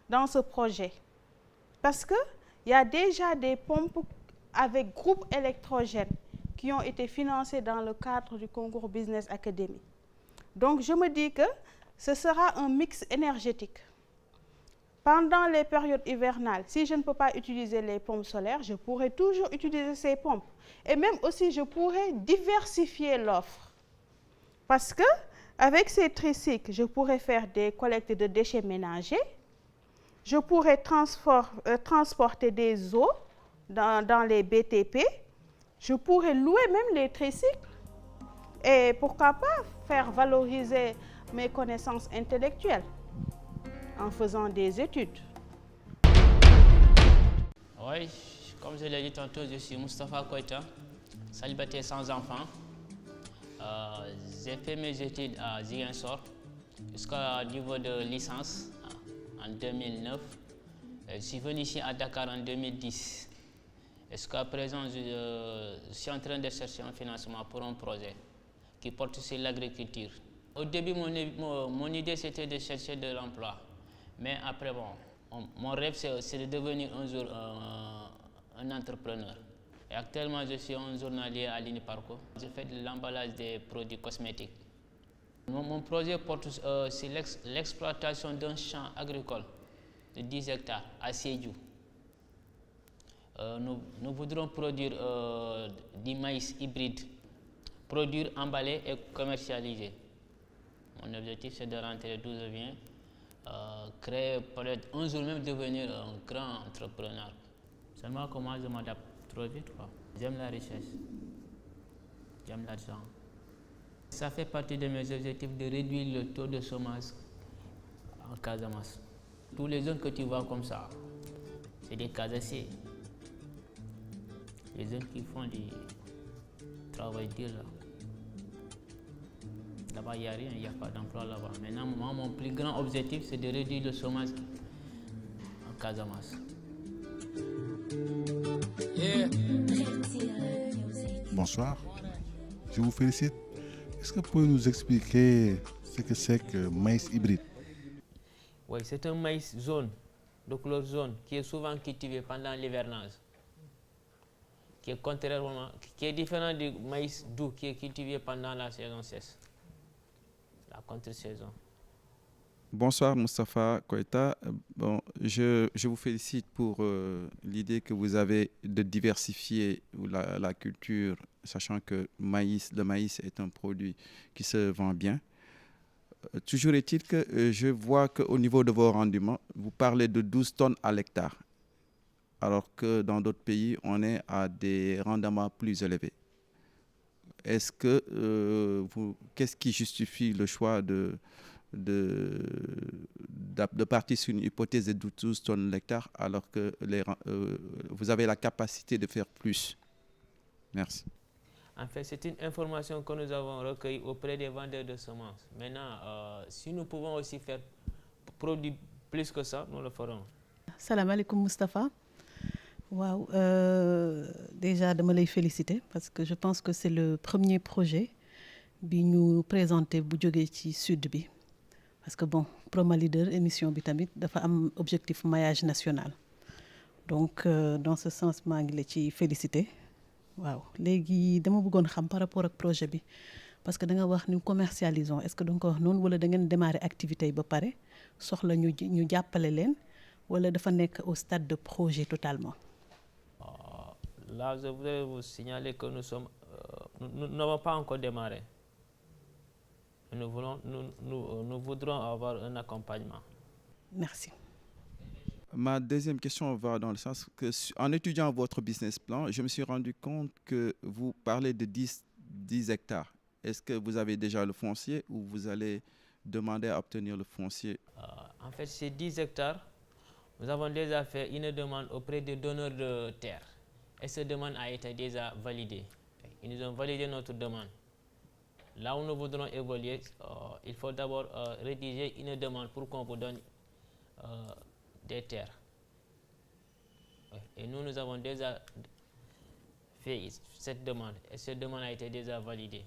dans ce projet parce qu'il y a déjà des pompes avec groupe électrogène qui ont été financées dans le cadre du concours Business Academy. Donc je me dis que ce sera un mix énergétique. Pendant les périodes hivernales, si je ne peux pas utiliser les pompes solaires, je pourrais toujours utiliser ces pompes. Et même aussi, je pourrais diversifier l'offre. Parce que avec ces tricycles, je pourrais faire des collectes de déchets ménagers. Je pourrais transporter des eaux dans les BTP. Je pourrais louer même les tricycles. Et pourquoi pas faire valoriser mes connaissances intellectuelles en faisant des études. Oui, comme je l'ai dit tantôt, je suis Moustapha Koïta, célibataire sans enfant. J'ai fait mes études à Ziguinchor jusqu'au niveau de licence en 2009. Je suis venu ici à Dakar en 2010. Jusqu'à présent, je suis en train de chercher un financement pour un projet qui porte sur l'agriculture. Au début, mon idée c'était de chercher de l'emploi. Mais après, mon rêve c'est de devenir un jour un entrepreneur. Et actuellement, je suis un journalier à l'Uniparco. Je fais de l'emballage des produits cosmétiques. Mon projet porte sur l'exploitation d'un champ agricole de 10 hectares à Sédhiou. Nous voudrons produire du maïs hybride, produire, emballer et commercialiser. Mon objectif c'est de rentrer d'où je viens, créer peut-être un jour même devenir un grand entrepreneur. Seulement comment je m'adapte trop vite quoi. J'aime la richesse, j'aime l'argent. Ça fait partie de mes objectifs de réduire le taux de chômage en Casamance. Tous les zones que tu vois comme ça, c'est des Casassiers. les jeunes qui font du travail dur là. Là-bas, il n'y a rien, il n'y a pas d'emploi là-bas. Maintenant, moi, mon plus grand objectif, c'est de réduire le chômage en Casamance. Bonsoir, je vous félicite. Est-ce que vous pouvez nous expliquer ce que c'est que maïs hybride? Oui, c'est un maïs jaune, de couleur jaune, qui est souvent cultivé pendant l'hivernage, qui est différent du maïs doux qui est cultivé pendant la saison sèche, la contre-saison. Bonsoir Moustapha Koïta. Bon, je vous félicite pour l'idée que vous avez de diversifier la culture, sachant que le maïs est un produit qui se vend bien. Toujours est-il que je vois qu'au niveau de vos rendements, vous parlez de 12 tonnes à l'hectare, alors que dans d'autres pays, on est à des rendements plus élevés. Est-ce que qu'est-ce qui justifie le choix de partir sur une hypothèse de 12 tonnes l'hectare alors que vous avez la capacité de faire plus? Merci. En fait, c'est une information que nous avons recueillie auprès des vendeurs de semences. Maintenant, si nous pouvons aussi faire produire plus que ça, nous le ferons. Salam alaikum Moustapha. Wow. Déjà, je me féliciter parce que je pense que c'est le premier projet que nous présentons bu jógee ci sud bi. Parce que bon, Proma Leader émission bi tamit dafa am objectif maillage national. Donc dans ce sens, je ngi féliciter. Waaw léegi dama bëggoon xam par rapport ak projet bi parce que da nga wax ni commercialisons, est-ce que da nga ko wax noonu wala da ngeen démarrer activité yi ba pare soxla ñu jàppale leen wala dafa nekk au stade de projet totalement? Là, je voudrais vous signaler que nous n'avons pas encore démarré. Nous voudrons avoir un accompagnement. Merci. Ma deuxième question va dans le sens que, en étudiant votre business plan, je me suis rendu compte que vous parlez de 10 hectares. Est-ce que vous avez déjà le foncier ou vous allez demander à obtenir le foncier? En fait, ces 10 hectares, nous avons déjà fait une demande auprès des donneurs de terre. Et cette demande a été déjà validée. Ils nous ont validé notre demande. Là où nous voudrons évoluer, il faut d'abord rédiger une demande pour qu'on vous donne des terres. Et nous avons déjà fait cette demande. Et cette demande a été déjà validée.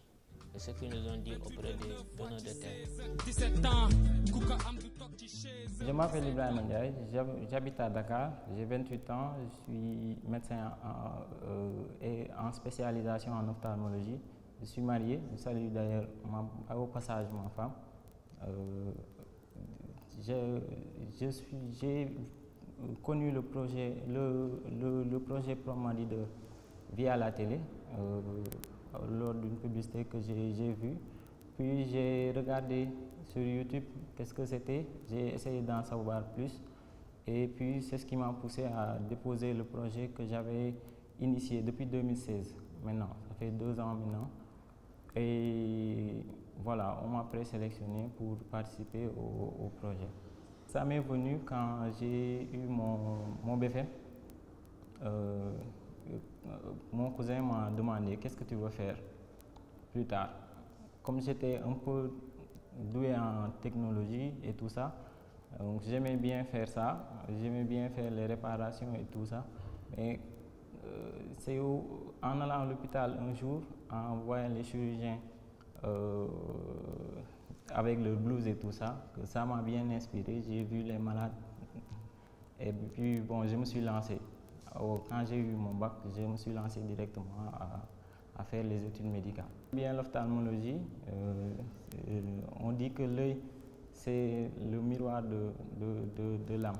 C'est ce qu'ils nous ont dit auprès des donneurs de terre. Je m'appelle Ibrahim Ndiaye, j'habite à Dakar, j'ai 28 ans, je suis médecin et en spécialisation en ophtalmologie. Je suis marié, je salue d'ailleurs au passage ma femme. J'ai connu le projet Proma Leader via la télé, lors d'une publicité que j'ai vue. Puis j'ai regardé sur YouTube qu'est-ce que c'était, j'ai essayé d'en savoir plus. Et puis c'est ce qui m'a poussé à déposer le projet que j'avais initié depuis 2016. Maintenant, ça fait 2 ans maintenant. Et voilà, on m'a présélectionné pour participer au projet. Ça m'est venu quand j'ai eu mon BFM. Mon cousin m'a demandé qu'est-ce que tu veux faire plus tard. Comme j'étais un peu doué en technologie et tout ça, donc j'aimais bien faire ça, j'aimais bien faire les réparations et tout ça. Mais c'est en allant à l'hôpital un jour, en voyant les chirurgiens avec le blues et tout ça, que ça m'a bien inspiré. J'ai vu les malades et puis bon, je me suis lancé. Quand j'ai eu mon bac, je me suis lancé directement à faire les études médicales. Bien l'ophtalmologie, on dit que l'œil c'est le miroir de l'âme.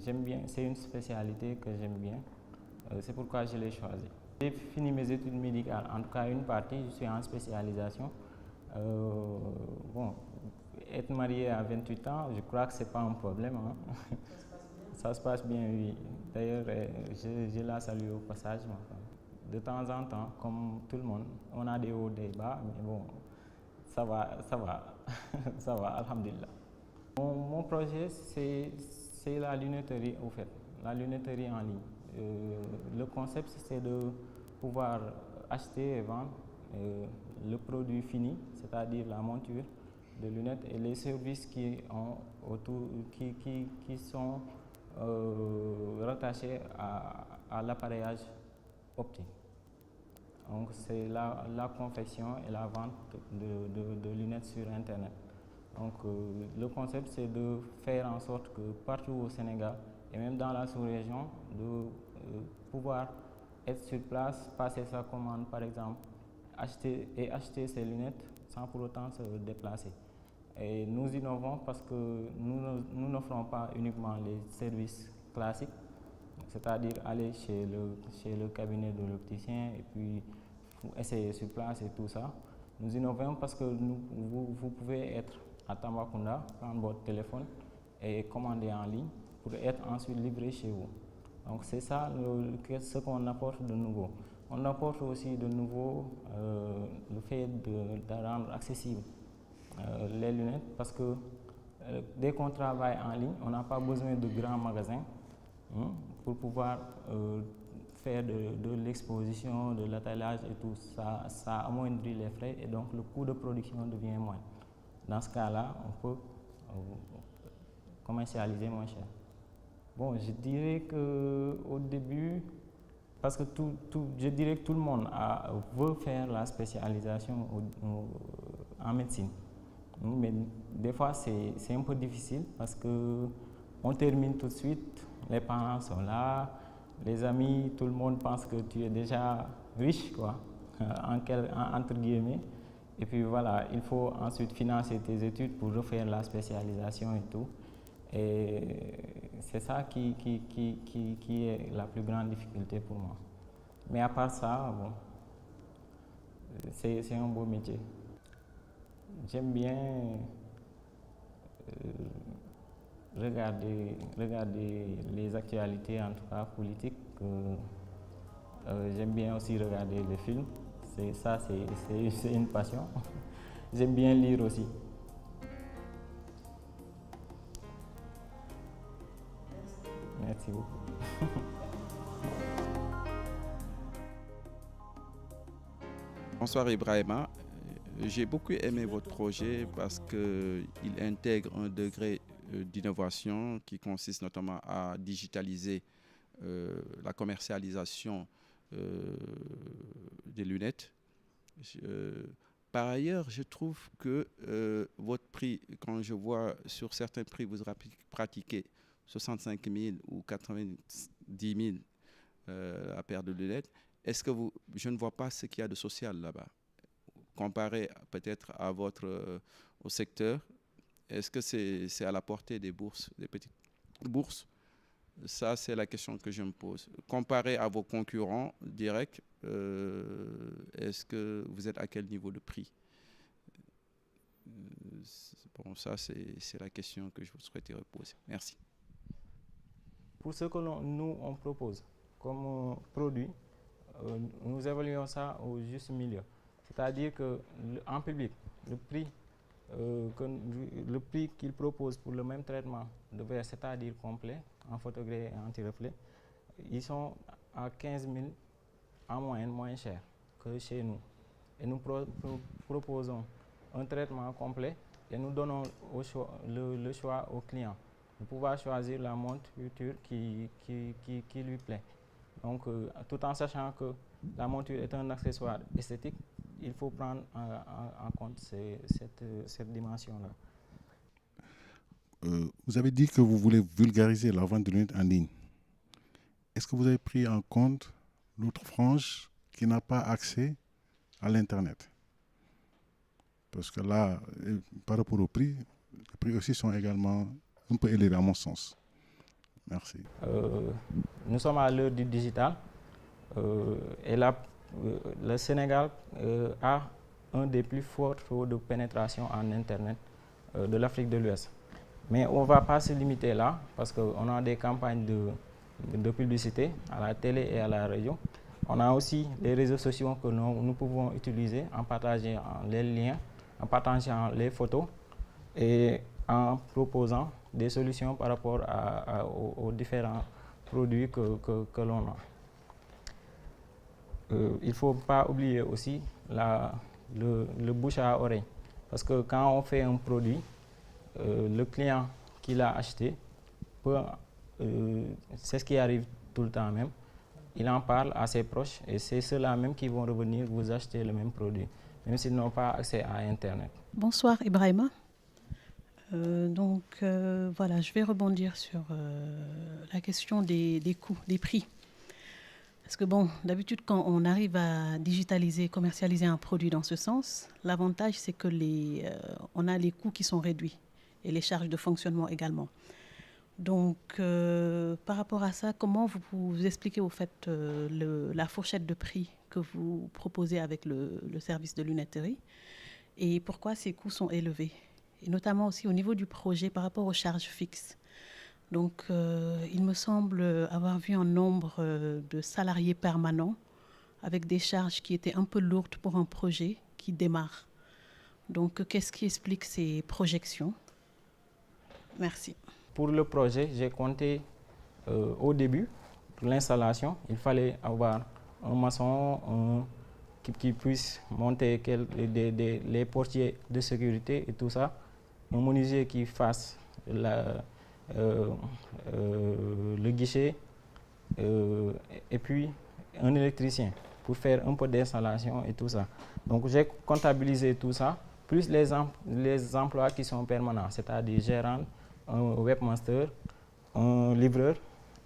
J'aime bien, c'est une spécialité que j'aime bien, c'est pourquoi je l'ai choisi. J'ai fini mes études médicales, en tout cas une partie, je suis en spécialisation. Bon, être marié à 28 ans, je crois que ce n'est pas un problème. Hein. Ça se passe bien, oui. D'ailleurs, je la salue au passage. De temps en temps, comme tout le monde, on a des hauts, des bas, mais bon, ça va, ça va, alhamdulillah. Mon projet, c'est la lunetterie, au fait, la lunetterie en ligne. Le concept, c'est de pouvoir acheter et vendre le produit fini, c'est-à-dire la monture de lunettes et les services qui sont rattachés à l'appareillage optique. Donc c'est la confection et la vente de lunettes sur Internet. Donc le concept, c'est de faire en sorte que partout au Sénégal et même dans la sous-région, de pouvoir être sur place, passer sa commande par exemple, acheter ses lunettes sans pour autant se déplacer. Et nous innovons parce que nous n'offrons pas uniquement les services classiques, c'est-à-dire aller chez le cabinet de l'opticien et puis essayer sur place et tout ça. Nous innovons parce que vous pouvez être à Tambacounda, prendre votre téléphone et commander en ligne pour être ensuite livré chez vous. Donc c'est ça ce qu'on apporte de nouveau. On apporte aussi de nouveau le fait de rendre accessible les lunettes parce que dès qu'on travaille en ligne, on n'a pas besoin de grands magasins pour pouvoir faire de l'exposition, de l'attelage et tout. Ça amoindrit les frais et donc le coût de production devient moins. Dans ce cas-là, on peut commercialiser moins cher. Bon, je dirais qu'au début, parce que je dirais que tout le monde veut faire la spécialisation en médecine. Mais des fois, c'est un peu difficile parce qu'on termine tout de suite, les parents sont là, les amis, tout le monde pense que tu es déjà riche, quoi, entre guillemets. Et puis voilà, il faut ensuite financer tes études pour refaire la spécialisation et tout. Et c'est ça qui est la plus grande difficulté pour moi. Mais à part ça, bon, c'est un beau métier. J'aime bien regarder les actualités, en tout cas politiques. J'aime bien aussi regarder les films. C'est une passion. J'aime bien lire aussi. Merci beaucoup. Bonsoir Ibrahima. J'ai beaucoup aimé votre projet parce qu'il intègre un degré d'innovation qui consiste notamment à digitaliser la commercialisation des lunettes. Par ailleurs, je trouve que votre prix, quand je vois sur certains prix, vous pratiquez 65 000 ou 90 000 à paire de lunettes. Est-ce que je ne vois pas ce qu'il y a de social là-bas, comparé peut-être à au secteur. Est-ce que c'est à la portée des bourses, des petites bourses? Ça, c'est la question que je me pose. Comparé à vos concurrents directs, est-ce que vous êtes à quel niveau de prix? Bon, ça, c'est la question que je vous souhaitais poser. Merci. Pour ce que nous, on propose comme produit, nous évaluons ça au juste milieu. C'est-à-dire qu'en public, le prix qu'ils proposent pour le même traitement de verre, c'est-à-dire complet, en photogré et anti-reflet, ils sont à 15 000 en moyenne moins cher que chez nous. Et nous proposons un traitement complet et nous donnons le choix au client de pouvoir choisir la monture qui lui plaît. Donc, tout en sachant que la monture est un accessoire esthétique, il faut prendre en compte cette dimension-là. Vous avez dit que vous voulez vulgariser la vente de lunettes en ligne. Est-ce que vous avez pris en compte l'autre frange qui n'a pas accès à l'Internet? Parce que là, par rapport au prix, les prix aussi sont également un peu élevés à mon sens. Merci. Nous sommes à l'heure du digital et le Sénégal a un des plus forts taux de pénétration en Internet de l'Afrique de l'Ouest. Mais on ne va pas se limiter là parce qu'on a des campagnes de publicité à la télé et à la radio. On a aussi les réseaux sociaux que nous pouvons utiliser en partageant les liens, en partageant les photos et en proposant des solutions par rapport aux différents produits que l'on a. Il ne faut pas oublier aussi le bouche à oreille. Parce que quand on fait un produit, le client qui l'a acheté peut, c'est ce qui arrive tout le temps même, il en parle à ses proches et c'est ceux-là même qui vont revenir vous acheter le même produit, même s'ils n'ont pas accès à Internet. Bonsoir Ibrahima. Voilà, je vais rebondir sur la question des coûts, des prix. Parce que bon, d'habitude, quand on arrive à digitaliser, commercialiser un produit dans ce sens, l'avantage, c'est que on a les coûts qui sont réduits et les charges de fonctionnement également. Donc, par rapport à ça, comment vous expliquez au fait la fourchette de prix que vous proposez avec le service de lunetterie et pourquoi ces coûts sont élevés? Et notamment aussi au niveau du projet par rapport aux charges fixes. Donc, il me semble avoir vu un nombre de salariés permanents avec des charges qui étaient un peu lourdes pour un projet qui démarre. Donc, qu'est-ce qui explique ces projections? Merci. Pour le projet, j'ai compté au début, pour l'installation, il fallait avoir un maçon qui puisse monter les portiers de sécurité et tout ça, un menuisier qui fasse le guichet et puis un électricien pour faire un peu d'installation et tout ça. Donc j'ai comptabilisé tout ça, plus les emplois qui sont permanents, c'est-à-dire gérant, un webmaster, un livreur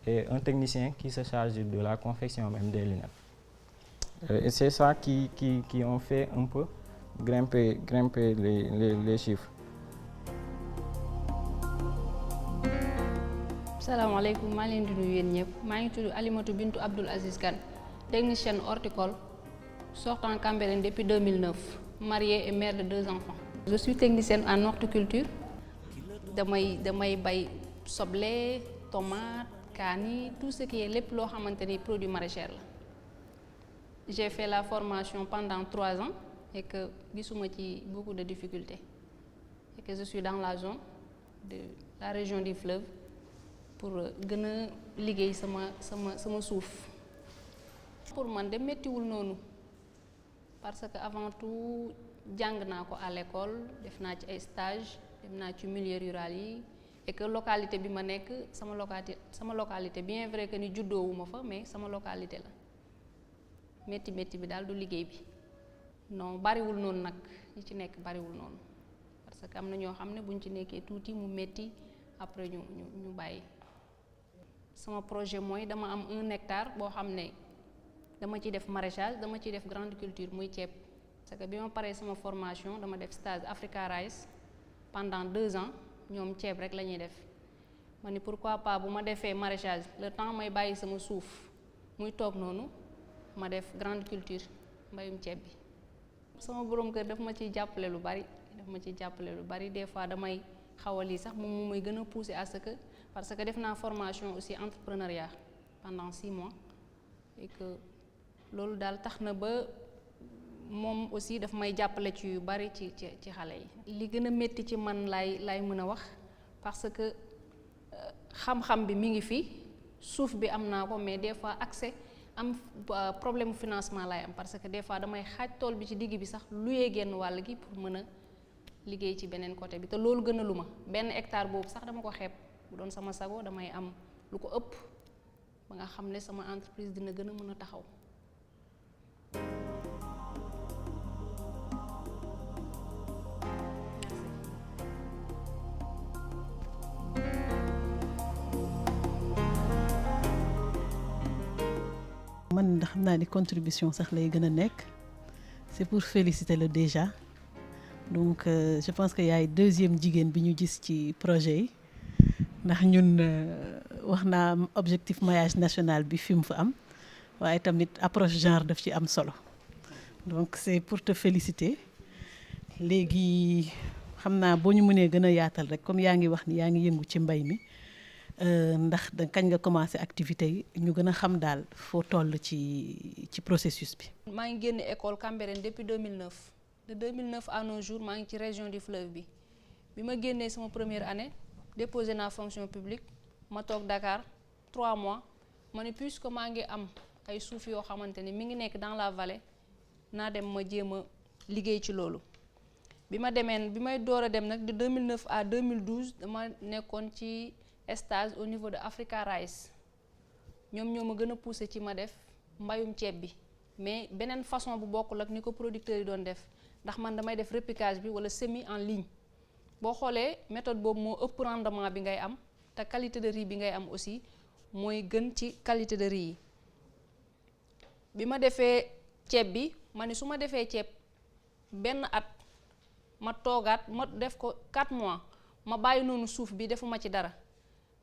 et un technicien qui se charge de la confection même des lunettes. Et c'est ça qui ont fait un peu grimper les chiffres. Salaamaaleykum, maa leen di nuyu yéen ñëpp. Maa ngi tudd Alimatou Bintou Abdoul Aziz Kane, technicienne horticole, sortant Cambérène depuis 2009, mariée et mère de 2 enfants. Je suis technicienne en horticulture. damay bay soble, tomate, kaani, tout ce qui est lépp loo xamante ni produit maraîcher la. J'ai fait la formation pendant 3 ans et que gisuma ci beaucoup de difficultés et que je suis dans la zone de la région du fleuve pour gën a liggéey sama suuf. Pour man de méttiwul noonu parce que avant tout jàng naa ko à l'école, def naa ci ay stage, dem naa ci milieu rural yi et que localité bi ma nekk sama localité bien vrai que ni juddoowuma fa mais sama localité la. métti bi daal du liggéey bi non bariwul noonu nag ñi ci nekk bariwul noonu parce que am na ñoo xam ne buñ ci nekkee tuuti mu métti après ñu bàyyi. sama projet mooy dama am 1 hectare boo xam ne dama ciy def maraîchage, dama ciy def grande culture muy ceeb parce que bi ma paree sama formation dama def stage Africa Rice pendant 2 ans ñoom ceeb rek la ñuy def ma ni pourquoi pas bu ma defee maraîchage le temps may bàyyi sama suuf muy toog noonu ma def grande culture mbayum ceeb bi. sama borom kër daf ma ciy jàppale lu bari des fois damay xawal yi sax moom mu may gën a pousser à ce que parce que def naa formation aussi entrepreneuriat pendant 6 mois et que loolu daal tax na ba moom aussi daf may jàppale ci yu bari ci xale yi. li gën a métti ci man laay mën a wax parce que xam-xam bi mi ngi fi suuf bi am naa ko mais des fois accès am problème financement laay am parce que des fois damay xaaj tool bi ci digg bi sax luyee genn wàll gi pour mën a liggéey ci beneen côté bi te loolu gën a lu ma 1 hectare boobu sax dama ko xeeb bu doon sama sago damay am lu ko ëpp ba nga xam ne sama entreprise dina gën a mën a taxaw. man xam naa ni contribution sax lay gën a nekk c'est pour féliciter le déjà donc je pense que yaay 2e jigéen bi ñu gis ci projet yi ndax ñun wax naa objectif maillage national bi fi mu fa am waaye tamit approche genre daf ci am solo donc c'est pour te féliciter léegi xam naa boo ñu mënee gën a yaatal rek comme yaa ngi wax ni yaa ngi yëngu ci mbay mi ndax da kañ nga commencé activité yi ñu gën a xam daal foo toll ci processus bi. maa ngi génn école Cambérène depuis 2009 de 2009 à nos jours maa ngi ci région du fleuve bi ma génnee sama première année déposé naa fonction publique ma toog Dakar 3 mois ma ne puisque maa ngi am ay suuf yoo xamante ni mi ngi nekk dans la vallée naa dem ma jéem a liggéey ci loolu. bi may door a dem nag de 2009 à 2012 dama nekkoon ci stage au niveau de Africa Rice ñoom ñoo ma gën a poussé ci ma def mbayum ceeb bi mais beneen façon bu bokkul ak ni ko producteurs yi doon def ndax man damay def repiquage bi wala semis en ligne boo xoolee méthode boobu moo ëpp rendement bi ngay am te qualité de riz bi ngay am aussi mooy gën ci qualité de riz yi. bi ma defee ceeb bi ma ni su ma defee ceeb benn at ma toogaat ma def ko 4 mois ma bàyyi noonu suuf bi defuma ci dara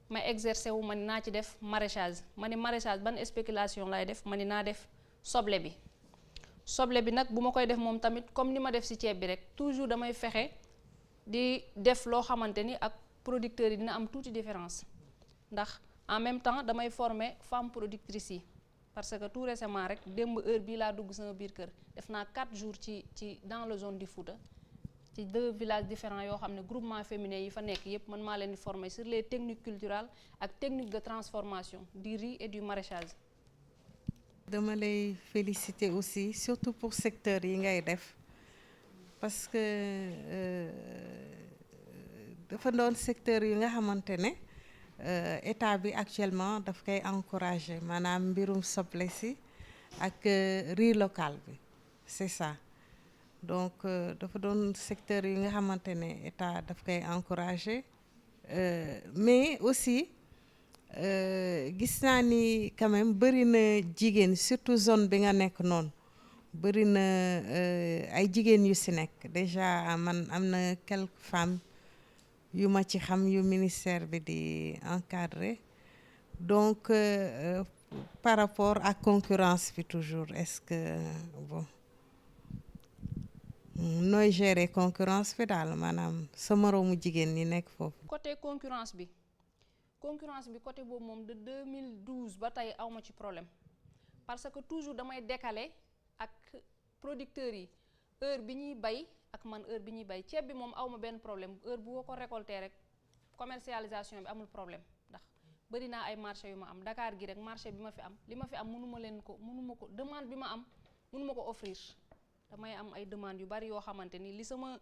ma exercer wu ma ni naa ci def maraîchage ma ni maraîchage ban spéculation lay def ma ni naa def soble bi. soble bi nag bu ma koy def moom tamit comme ni ma def ci ceeb bi rek toujours damay fexe di def loo xamante ni ak producteurs yi dina am tuuti différence ndax en même temps damay former femmes productrices yi parce que tout récemment rek démb heure bii laa dugg sama biir kër def naa 4 jours ci dans la zone du Fouta ci 2 villages différents yoo xam ne groupement féminin yi fa nekk yépp man maa leen di former sur les techniques culturelles ak techniques de transformation du riz et du maraîchage. dama lay féliciter aussi surtout pour secteur yi ngay def parce que dafa doon secteur yi nga xamante ne état bi actuellement daf koy encourager maanaam mbirum soble si ak riz local bi c'est ça donc dafa doon secteur yi nga xamante ne état daf koy encourager mais aussi gis naa ni quand même bëri na jigéen surtout zone bi nga nekk noonu bëri na ay jigéen yu si nekk déjà man am na quelques femmes yu ma ci xam yu ministère bi di encadrer donc par rapport à concurrence bi toujours est-ce que bon nooy gérer concurrence bi daal maanaam sa moroomu jigéen ñi nekk foofu. côté concurrence bi côté boobu moom de 2012 ba tey awma ci problème parce que toujours damay décaler ak producteurs yi heure bi ñuy bay ak man heure bi ñuy bay ceeb bi moom awma benn problème heure bu ko récolter rek commercialisation bi amul problème ndax bëri naa ay marché yu ma am Dakar gi rek marché bi ma fi am li ma fi am mënuma ko demande bi ma am mënuma ko offrir damay am ay demande yu bari yoo xamante ni li sama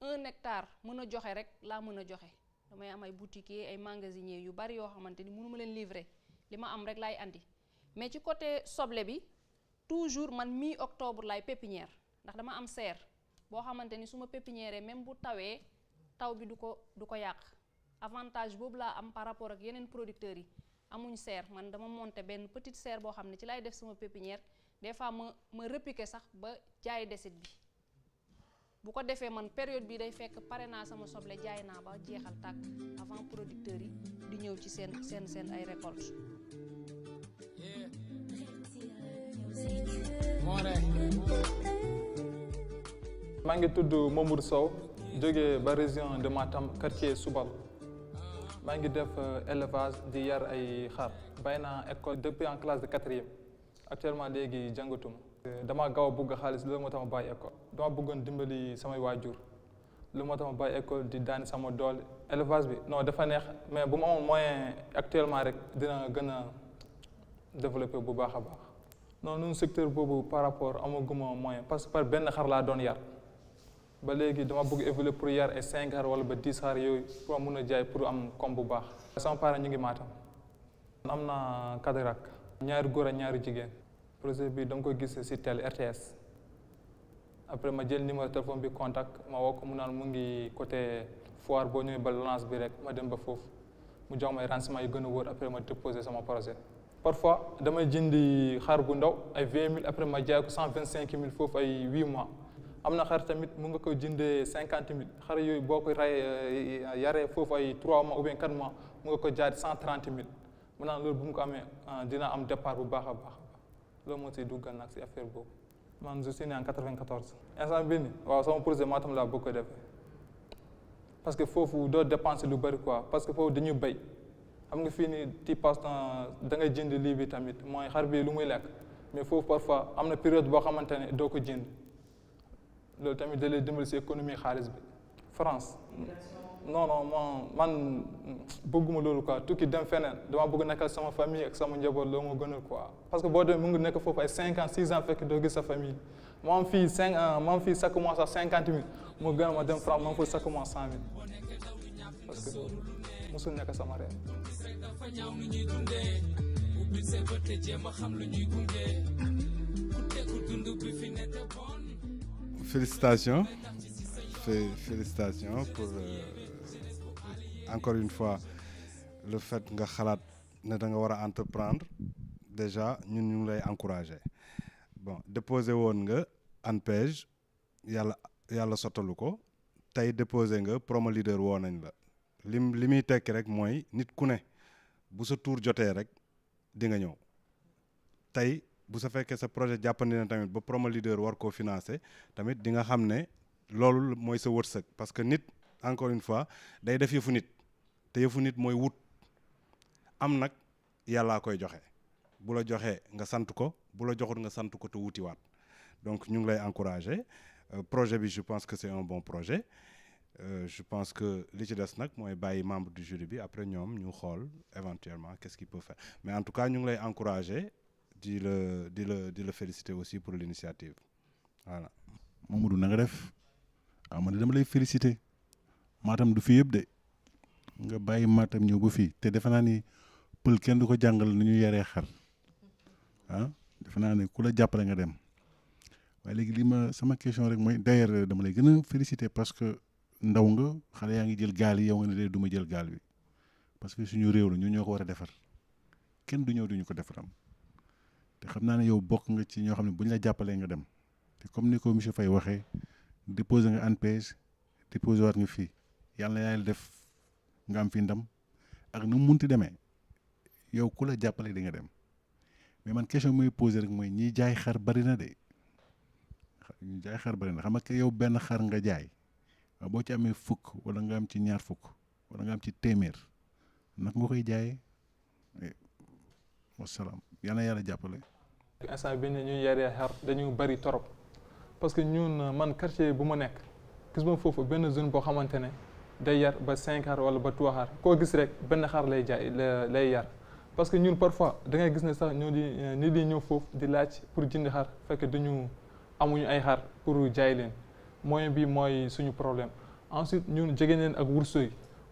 1 hectare mën a joxe rek laa mën a joxe damay am ay boutiquiers ay magasiniers yu bari yoo xamante ni mënuma leen livrer li ma am rek laay andi mais ci côté soble bi toujours man mi-octobre laay pépinière ndax dama am serre boo xamante ni su ma pépinière même bu tawee taw bi du ko yàq avantage boobu laa am par rapport ak yeneen producteurs yi amuñ serre man dama monter benn petite serre boo xam ne ci laay def sama pépinière des fois ma repiquer sax ba jaay desit bi bu ko defee man période bi day fekk pare naa sama soble jaay naa ba jeexal tàkk avant producteurs yi di ñëw ci seen ay récolte. maa ngi tudd Mamour Sow jógee ba région de Matam quartier Soubal maa ngi def élevage di yar ay xar bay naa école depuis en classe de 4e actuellement léegi jàngatuma dama gaaw a bugg xaalis loolu moo tax ma bàyyi école dama bëggoon dimbali samay waajur loolu moo tax ma bàyyi école di daani sama doole élevage bi non dafa neex mais bu ma amoon moyen actuellement rek dina gën a développé bu baax a baax non ñun secteur boobu par rapport amaguma moyen parce que par benn xar laa doon yar ba léegi dama bëgg évoluer pour yar ay 5 xar wala ba 10 xar yooyu pour mun a jaay pour am koom bu baax sama parents ñu ngi Matam am na 4 rak ñaari góor ak ñaari jigéen projet bi dama ko gis si télé RTS après ma jël numéro téléphone bi contact ma woo ko mu naan mu ngi côté foire boo ñëwee ba lance bi rek ma dem ba foofu mu jox may renseignement yu gën a wóor après ma déposer sama projet. parfois damay jëndi xar bu ndaw ay 20 000 après ma jaay ko 125 000 foofu ay 8 mois am na xar tamit mu nga ko jëndee 50 000 xar yooyu boo ko yaree foofu ay 3 mois ou bien 4 mois mu nga ko jaay 130 000 maintenant loolu bu mu ko amee dina am départ bu baax a baax loolu moo siy duggal nag si affaire boobu man je suis né en 94. instant bii nii waaw sama projet Matam laa bëgg ko defee parce que foofu doo dépenser lu bëri quoi parce que foofu dañuy béy xam nga fii nii ti passe da ngay jënd lii bi tamit mooy xar bi lu muy lekk mais foofu parfois am na période boo xamante ne doo ko jënd loolu tamit da lay dimbali si économie xaalis bi. France man bëgguma loolu quoi tukki dem feneen dama bëgg nekkal sama famille ak sama njaboot loolu moo gënal quoi parce que boo demee mu ngi nekk foofu ay 5 ans 6 ans fekk doo gis sa famille ma am fii 5 ans ma am fii chaque mois sax 50 000 moo gën ma dem France ma am fa chaque mois 100 000 parce que mosul nekk sama réew. Félicitations. Félicitations pour encore une fois le fait nga xalaat ne da nga war a entreprendre déjà ñun ñu ngi lay encourager bon déposé woon nga ANPEJ yàlla sottalu ko tey déposé nga promo leader woo nañ la li muy tekki rek mooy nit ku ne bu sa tour jotee rek di nga ñëw tey bu sa fekkee sa projet jàppandi na tamit ba promo leader war koo financer tamit di nga xam ne loolu mooy sa wërsëg parce que nit encore une fois day def yëfu nit te yëfu nit mooy wut am nag yàllaa koy joxe bu la joxee nga sant ko bu la joxut nga sant ko te wutiwaat donc ñu ngi lay encourager projet bi je pense que c'est un bon projet je pense que li ci des nag mooy bàyyi membre du jury bi après ñoom ñu xool éventuellement qu'est-ce qu'il peut faire mais en tout cas ñu ngi lay encourager di la féliciter aussi pour l'initiative voilà. Mamadou na nga def man dama lay féliciter Matam du fi yëpp de nga bàyyi Matam ñëw ba fii te defe naa ni pël kenn du ko jàngal ni ñu yaree xar defe naa ne ku la jàppale nga dem waaye léegi sama question rek mooy d'ailleurs dama lay gën a féliciter parce que ndaw nga xale yaa ngi jël gaal yi yow nga ne de du ma jël gaal bi parce que suñu réew la ñu ñoo ko war a defar kenn du ñëw duñu ko defaram te xam naa ne yow bokk nga ci ñoo xam ne bu ñu la jàppalee nga dem te comme ni ko monsieur Faye waxee déposé nga ANPEJ déposé waat nga fii yàlla na yàlla def nga am fi ndam ak nu mu munti demee yow ku la jàppale di nga dem mais man question muy posé rek mooy ñiy jaay xar bari na de ñi jaay xar bari na xam nga yow benn xar nga jaay boo ci amee fukk wala nga am ci ñaar fukk wala nga am ci téeméer nag nga koy jaayee wasalaam yal na yàlla jàppale. instant bi ñu yaree xar dañu bari torop parce que ñun man quartier bu ma nekk gis ma foofu benn zone boo xamante ne day yar ba 5 xar wala ba 3 xar koo gis rek benn xar lay jaay lay yar parce que ñun parfois da ngay gis ne sax ñoo di nit di ñëw foofu di laaj pour jënd xar fekk amuñu ay xar pour jaay leen moyen bi mooy suñu problème ensuite ñun jege leen ak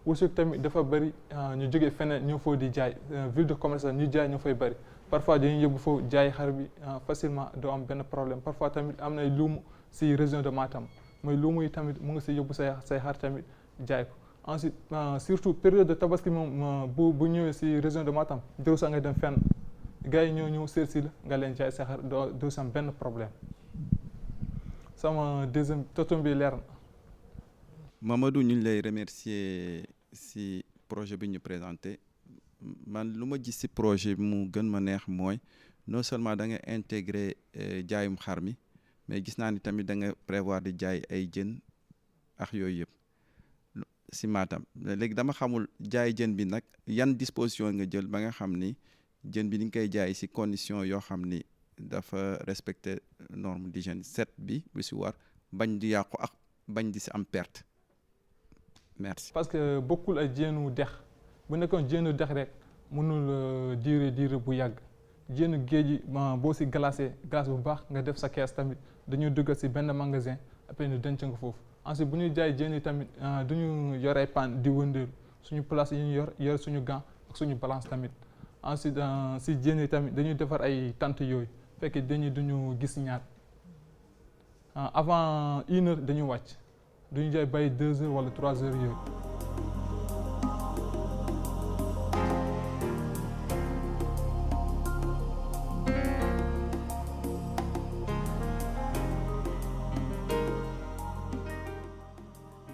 wërsëg tamit dafa bëri ñu jógee feneen ñoo foo di jaay ville de commerce ñu jaay ñoo fay bëri parfois dañuy yóbbu foofu jaay xar bi facilement doo am benn problème parfois tamit am na luumu si région de Matam mooy luumu yi tamit mu ngi si yóbbu say xar tamit jaay ko ensuite surtout période de tabaski moom bu ñëwee si région de Matam jëru sa nga dem fenn gars yi ñoo ñëw seet si la nga leen jaay say xar doo sam benn problème sama deuxième totom bi leer na. Mamadou ñu ngi lay remercier si projet bi ñu présenté man lu ma gis si projet bi mu gën ma neex mooy non seulement da nga intégrer jaayum xar mi mais gis naa ni tamit da nga prévoir di jaay ay jën ak yooyu yëpp si Matam léegi dama xamul jaay jën bi nag yan disposition nga jël ba nga xam ni jën bi ni nga koy jaay si condition yoo xam ni dafa respecter norme d'hygiène set bi bu si war bañ di yàqu ak bañ di si am perte. Merci. Parce que bokkul ay jéenu dex bu nekkoon jéenu dex rek mënul diire bu yàgg jéenu géej gi boo si glacé glace bu baax nga def sa kees tamit dañuy duggal si benn magasin après ñu denc nga foofu ensuite bu ñuy jaay jéen yi tamit duñu yor ay pan di wëndeel suñu place yi ñu yor suñu gant ak suñu balance tamit ensuite si jéen yi tamit dañuy defar ay tente yooyu fekk duñu gis ñaat avant 1 heure dañuy wàcc duñu jaay bàyyi 2 heures wala 3 heures yooyu.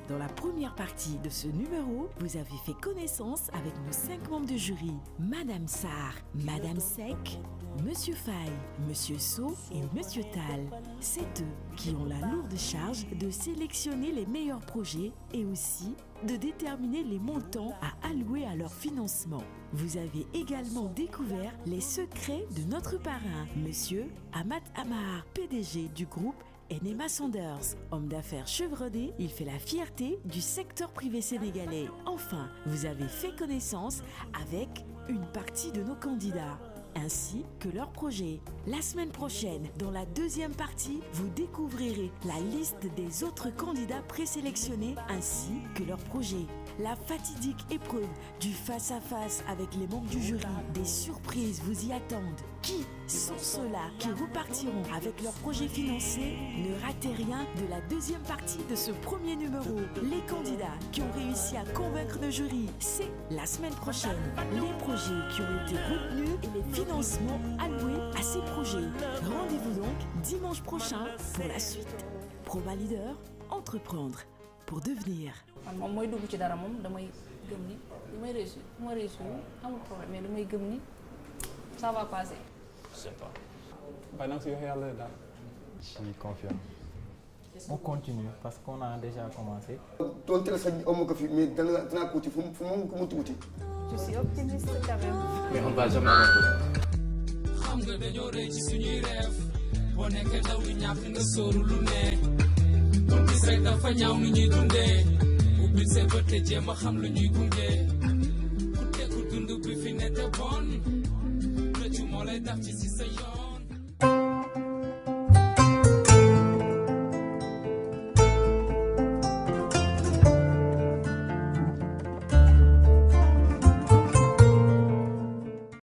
Dans la première partie de ce numéro, vous avez fait connaissance avec nos 5 membres de jury. Madame Sarr, Madame Sec, Monsieur Faye, Monsieur Sow et Monsieur Tal. C'est eux qui ont la lourde charge de sélectionner les meilleurs projets et aussi de déterminer les montants à allouer à leur financement. Vous avez également découvert les secrets de notre parrain, Monsieur Amat Amar, PDG du groupe Enema Sanders. Homme d'affaires chevronné, il fait la fierté du secteur privé sénégalais. Enfin, vous avez fait connaissance avec une partie de nos candidats, ainsi que leur projet. La semaine prochaine, dans la deuxième partie, vous découvrirez la liste des autres candidats présélectionnés ainsi que leur projet. La fatidique épreuve du face-à-face avec les membres du jury. Des surprises vous y attendent. Qui sont ceux-là qui repartiront avec leur projet financé? Ne ratez rien de la deuxième partie de ce premier numéro. Les candidats qui ont réussi à convaincre le jury, c'est la semaine prochaine. Les projets qui ont été retenus et les financements alloués à ces projets. Rendez-vous donc dimanche prochain pour la suite. Proma Leader, entreprendre pour devenir. moom mooy dugg ci dara moom damay gëm ni li may réussir bu ma réussir amul problème mais damay gëm ni ça va passer. Je sais pas. bàyyi naa si yow yàlla daal. Je suis confiant. On continue parce qu'on a déjà commencé. donte la sax amu ko fi mais danaa ko wuti fu mu tuuti. Je suis optimiste quand même. Mais on va jamais abandonner. xam nga dañoo rëy ci suñuy rêve boo nekkee ndaw di ñàkk nga sóoru lu ne. donc gis rek dafa ñaaw ni ñuy dundee ubbil sa bët te jéem a xam lu ñuy gunge ku tekku dund bi fi ne te bon rëccu moo lay daf ci si sa yoon.